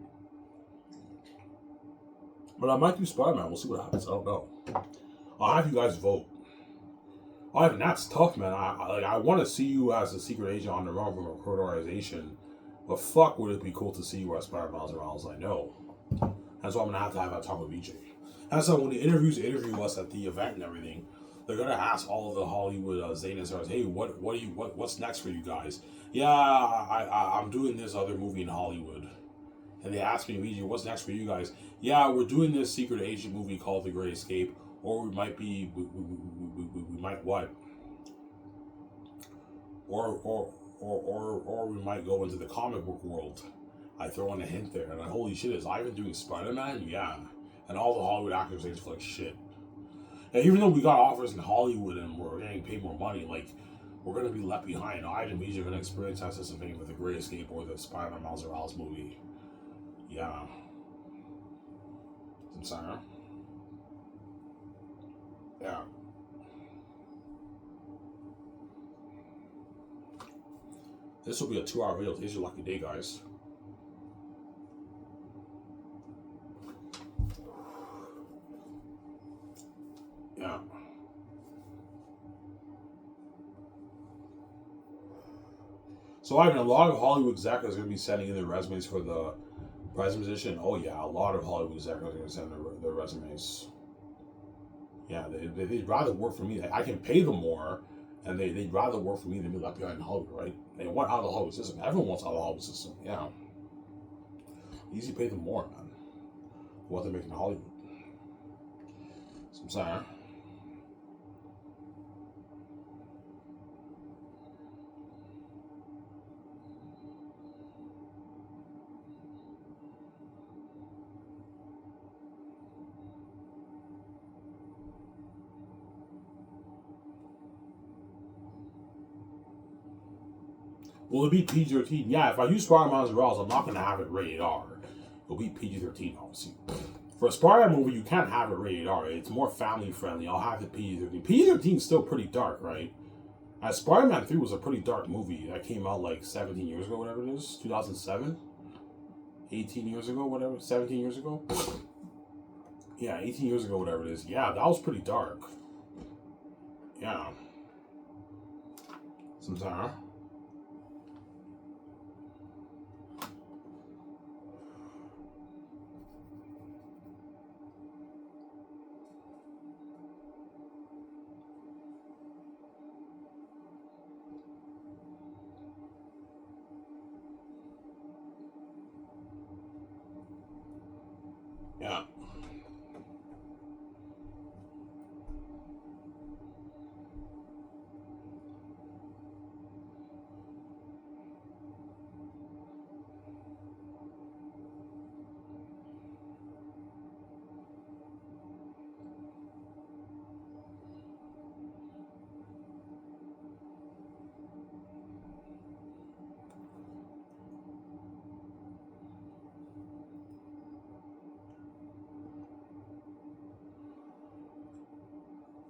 But I might do Spider-Man. We'll see what happens. I don't know. I'll have you guys vote. And that's tough, man. I want to see you as a secret agent on the run from a court organization, but fuck, would it be cool to see you as Spider-Man Miles? I know. That's why I'm gonna have that talk with BJ. That's why when the interview us at the event and everything, they're gonna ask all of the Hollywood Xanus stars, hey, what's next for you guys? Yeah, I'm doing this other movie in Hollywood. And they asked me immediately, what's next for you guys? Yeah, we're doing this secret agent movie called The Great Escape, or we might be, we might what? Or we might go into the comic book world. I throw in a hint there, and holy shit, is Ivan doing Spider-Man? Yeah. And all the Hollywood actors say it's like shit. And even though we got offers in Hollywood and we're getting paid more money, like, we're going to be left behind. Ivan and BJ are going to experience anticipating with The Great Escape or the Spider-Man Miles Morales movie. Yeah. I'm sorry. Yeah. This will be a 2-hour video. Today's your lucky day, guys. Yeah. So I mean, a lot of Hollywood executives are going to be sending in their resumes for the president position. Oh yeah, a lot of Hollywood executives are going to send their resumes. Yeah, they'd rather work for me. I can pay them more, and they'd rather work for me than be left behind in Hollywood, right? They want out of the Hollywood system. Everyone wants out of the Hollywood system. Yeah. Easy pay them more, man. What they're making in Hollywood. So I'm saying. Will it be PG-13? Yeah, if I use Spider-Man Miles Morales, I'm not going to have it rated R. It'll be PG-13, obviously. For a Spider-Man movie, you can't have it rated R. It's more family-friendly. I'll have it PG-13. PG-13 is still pretty dark, right? As Spider-Man 3 was a pretty dark movie that came out like 17 years ago, whatever it is. 2007? 18 years ago, whatever. 17 years ago? Yeah, 18 years ago, whatever it is. Yeah, that was pretty dark. Yeah. Sometimes. Yeah.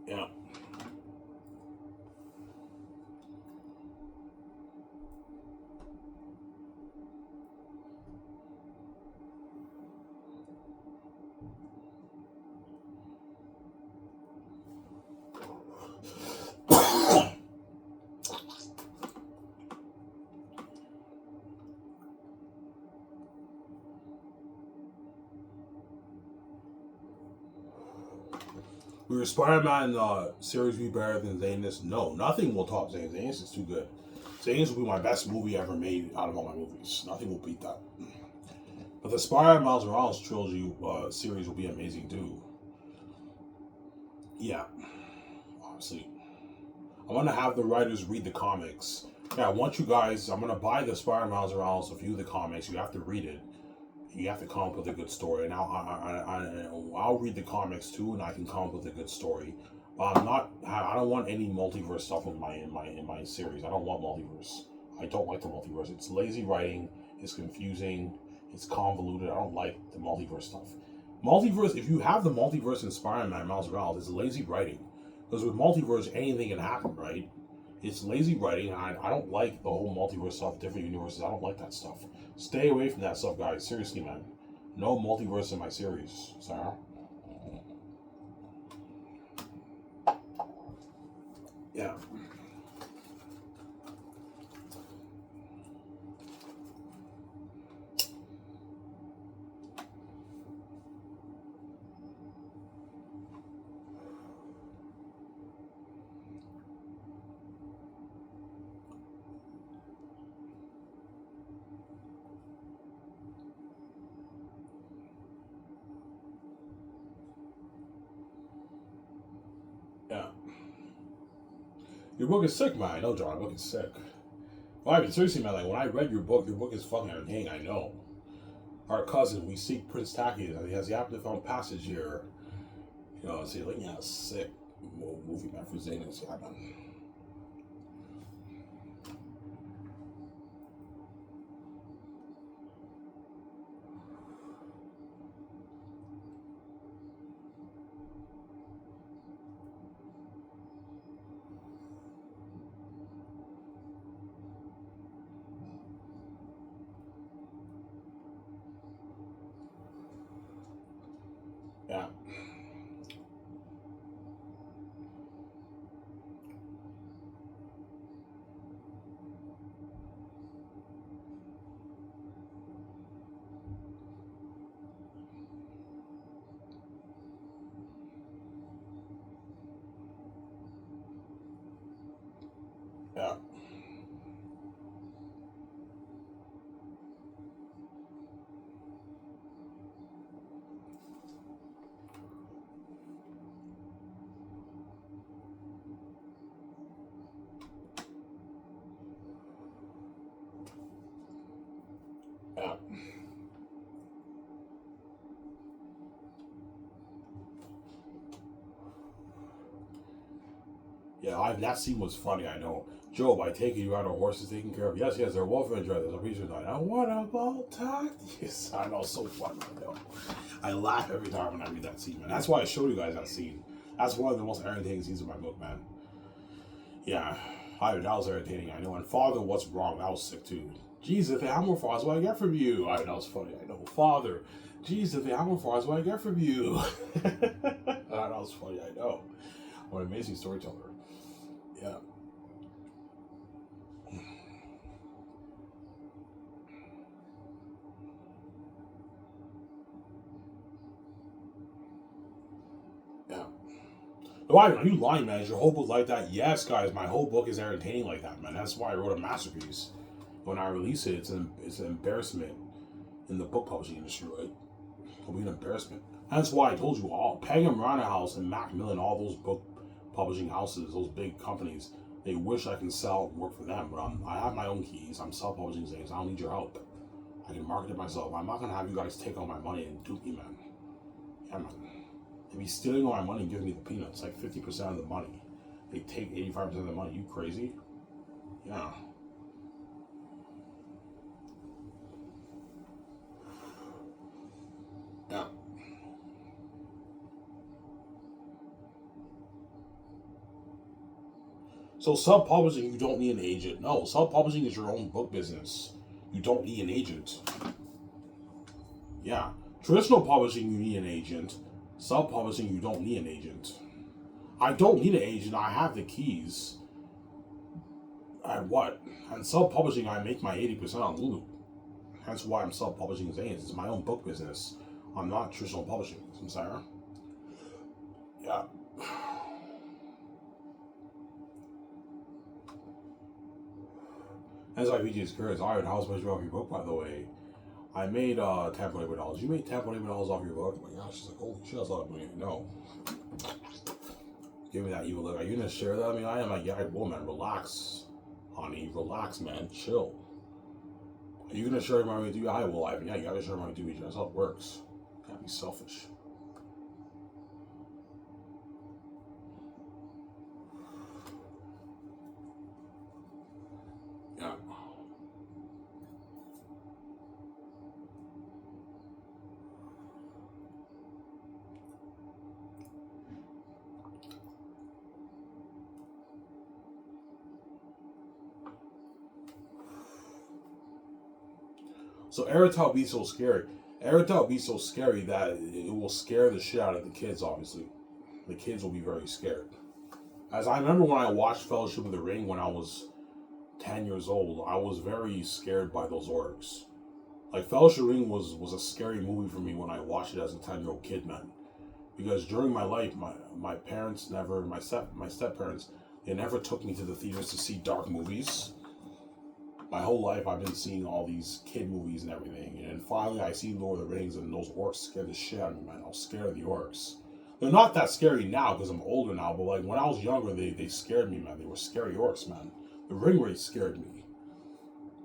Yeah. Will your Spider-Man series be better than Xanus? No, nothing will top Xanus. Xanus is too good. Xanus will be my best movie ever made out of all my movies. Nothing will beat that. But the Spider-Man Miles Morales trilogy series will be amazing too. Yeah, obviously. I want to have the writers read the comics. Yeah, I want you guys. I'm gonna buy the Spider-Man Miles Morales. A few of the comics. You have to read it. You have to come up with a good story, and I'll read the comics too, and I can come up with a good story. But I don't want any multiverse stuff in my series. I don't want multiverse. I don't like the multiverse. It's lazy writing. It's confusing. It's convoluted. I don't like the multiverse stuff. Multiverse. If you have the multiverse in Spider-Man Miles Morales, it's lazy writing. Because with multiverse, anything can happen, right? It's lazy writing. I don't like the whole multiverse stuff, different universes. I don't like that stuff. Stay away from that stuff, guys. Seriously, man. No multiverse in my series, Sarah. Yeah. Yeah. Your book is sick, man. I know, John. Your book is sick. Well, I mean, seriously, man, like, when I read your book is fucking entertaining, I know. Our cousin, we seek Prince Taki, he has the aptitude passage here. You know, see, like, yeah, sick movie, man, for Xanus. Yeah, man. Yeah. Yeah. Yeah. Yeah, that scene was funny, I know. Job, I take it you had our horses taken care of. Yes, they're well fed. There's a preacher died. And what about that? Yes, I know, so funny, I know. I laugh every time when I read that scene, man. That's why I showed you guys that scene. That's one of the most entertaining scenes in my book, man. Yeah, that was entertaining, I know. And Father, what's wrong? That was sick, too. Jesus, how more fathers what I get from you? That was funny, I know. Father, Jesus, how more fathers what I get from you? That was funny, I know. What an amazing storyteller. Yeah. Yeah. Why are you lying, man? Is your whole book like that? Yes, guys, my whole book is entertaining like that, man. That's why I wrote a masterpiece. When I release it, it's an embarrassment in the book publishing industry, right? It'll be an embarrassment. That's why I told you all. Peg and Rana House and Macmillan, all those book publishing houses, those big companies, they wish I can sell and work for them, but I have my own keys. I'm self-publishing things. I don't need your help. I can market it myself. I'm not gonna have you guys take all my money and dupe me, man. Yeah, man. They'd be stealing all my money and giving me the peanuts, like 50% of the money. They take 85% of the money. You crazy? Yeah. Yeah. So self-publishing, you don't need an agent. No, self-publishing is your own book business. You don't need an agent. Yeah. Traditional publishing, you need an agent. Self-publishing, you don't need an agent. I don't need an agent. I have the keys. I what? And self-publishing, I make my 80% on Lulu. That's why I'm self-publishing Xanus. It's my own book business. I'm not traditional publishing. I'm Sarah. Yeah. As I VJ's curious, I would house measure off your book, by the way. I made $10.8. You made $10.8 off your book? Oh my gosh, she's like, holy shit, that's a lot of money. No. Give me that evil look. Are you gonna share that? I mean, I am like, yeah, woman, relax. Honey, relax, man. Chill. Are you gonna share my money with you? I will. I mean, yeah, you gotta share my money with you. That's how it works. You can't be selfish. Yeah. So Eritol be so scary. Eritol be so scary that it will scare the shit out of the kids, obviously. The kids will be very scared. As I remember when I watched Fellowship of the Ring when I was 10 years old, I was very scared by those orcs. Like, Fellowship of the Ring was a scary movie for me when I watched it as a 10-year-old kid, man. Because during my life, my parents never, my step-parents, they never took me to the theaters to see dark movies. My whole life, I've been seeing all these kid movies and everything. And then finally, I see Lord of the Rings, and those orcs scared the shit out of me, man. I was scared of the orcs. They're not that scary now, because I'm older now, but like, when I was younger, they scared me, man. They were scary orcs, man. The ring race scared me.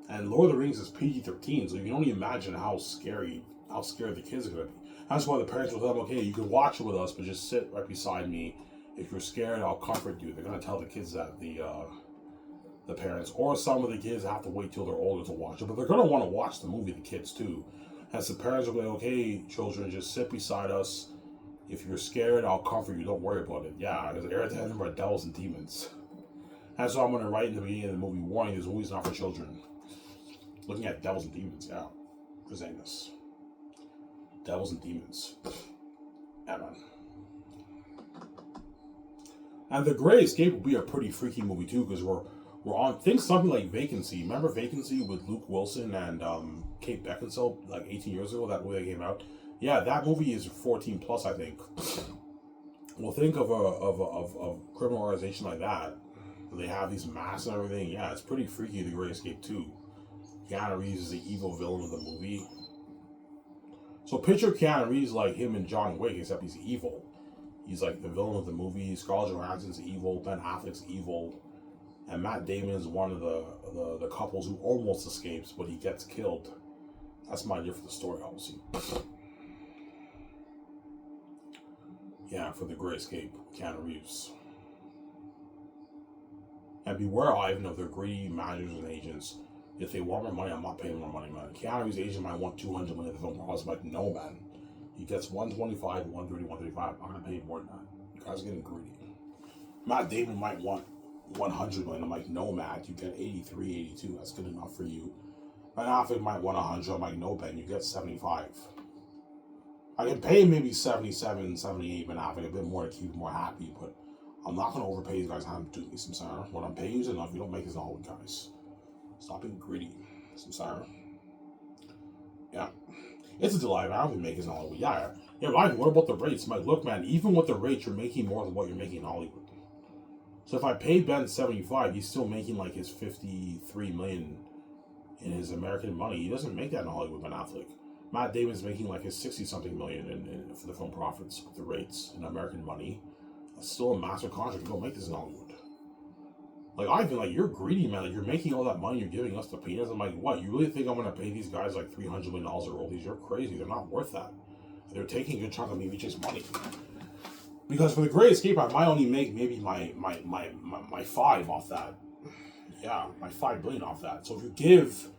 And Lord of the Rings is PG-13, so you can only imagine how scared the kids are going to be. That's why the parents will tell them, okay, you can watch it with us, but just sit right beside me. If you're scared, I'll comfort you. They're going to tell the kids that, the parents. Or some of the kids have to wait till they're older to watch it. But they're going to want to watch the movie, the kids, too. As the parents will be like, okay, children, just sit beside us. If you're scared, I'll comfort you. Don't worry about it. Yeah, because Eritol are devils and demons. That's why I'm going to write in the beginning of the movie, warning, this movie's not for children. Looking at devils and demons, yeah. For Xanus. Devils and demons. Yeah, man. And The Great Escape will be a pretty freaky movie, too, because we're on, think something like Vacancy. Remember Vacancy with Luke Wilson and Kate Beckinsale, like 18 years ago, that movie that came out? Yeah, that movie is 14 plus, I think. Well, think of a criminal organization like that. They have these masks and everything. Yeah, it's pretty freaky, The Great Escape, too. Keanu Reeves is the evil villain of the movie. So picture Keanu Reeves like him in John Wick, except he's evil. He's like the villain of the movie. Scarlett Johansson's evil. Ben Affleck's evil. And Matt Damon is one of the couples who almost escapes, but he gets killed. That's my idea for the story, obviously. Yeah, for The Great Escape, Keanu Reeves. And beware, Ivan, of their greedy managers and agents. If they want more money, I'm not paying more money, man. Keanu Reeves' agent might want 200 million at the film process. I'm like, no, man. He gets 125, 130, 135. I'm going to pay more than that. You guys are getting greedy. Matt Damon might want 100 million. I'm like, no, Matt. You get 83, 82. That's good enough for you. Ben Affleck might want 100. I'm like, no, Ben. You get 75. I can pay maybe 77, 78 Ben Affleck, a bit more to keep him more happy, but I'm not going to overpay you guys. How I'm doing me some sorrow. What I'm paying you is enough. You don't make this all with guys. Stop being greedy. Some sorrow. Yeah. It's a delight. I don't think making Hollywood. Yeah. Yeah, Ryan, what about the rates? I'm like, look, man, even with the rates, you're making more than what you're making in Hollywood. So if I pay Ben 75, he's still making like his 53 million in his American money. He doesn't make that in Hollywood, Ben Affleck. Matt Damon's making like his 60-something million for the film profits with the rates in American money. That's still a massive contract. You don't make this in Hollywood. Like, I feel like you're greedy, man. Like, you're making all that money, you're giving us the peanuts. I'm like, what? You really think I'm going to pay these guys like $300 million a royalties? You're crazy. They're not worth that. They're taking a good chunk of me, which is money. Because for The Great Escape, I might only make maybe my 5 off that. Yeah, my 5 billion off that. So if you give,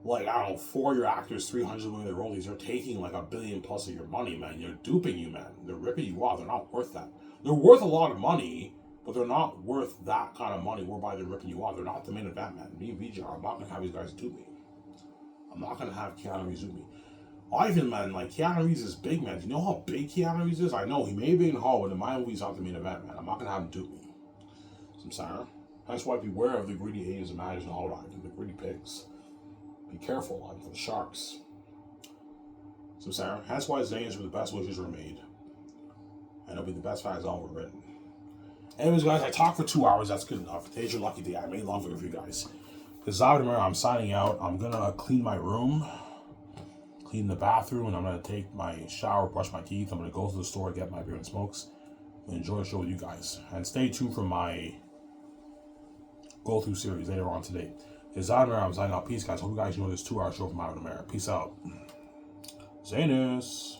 like, I don't know, 4 of your actors $300 million royalties, they're taking like $1 billion plus of your money, man. You're duping you, man. They're ripping you off. They're not worth that. They're worth a lot of money, but they're not worth that kind of money whereby they're ripping you off. They're not the main event, man. Me and VJ, I'm not going to have these guys dupe me. I'm not going to have Keanu Reeves dupe me. Ivan, man, like, Keanu Reeves is big, man. Do you know how big Keanu Reeves is? I know, he may be in Hollywood, and my movie's not the main event, man. I'm not going to have him dupe me. I'm sorry. That's why beware of the greedy agents and managers in Hollywood, Ivan. The greedy pigs. Be careful, Ivan, for the sharks. So, Sarah, that's why Xanus were the best wishes were made. And it'll be the best facts ever written. Anyways, guys, I talked for 2 hours. That's good enough. Today's your lucky day. I made long video for you guys. This is I'm signing out. I'm going to clean my room, clean the bathroom, and I'm going to take my shower, brush my teeth. I'm going to go to the store, get my beer and smokes, and enjoy the show with you guys. And stay tuned for my go-through series later on today. This is I'm signing out. Peace, guys. Hope you guys enjoy this 2-hour show from Out of America. Peace out. Xanus.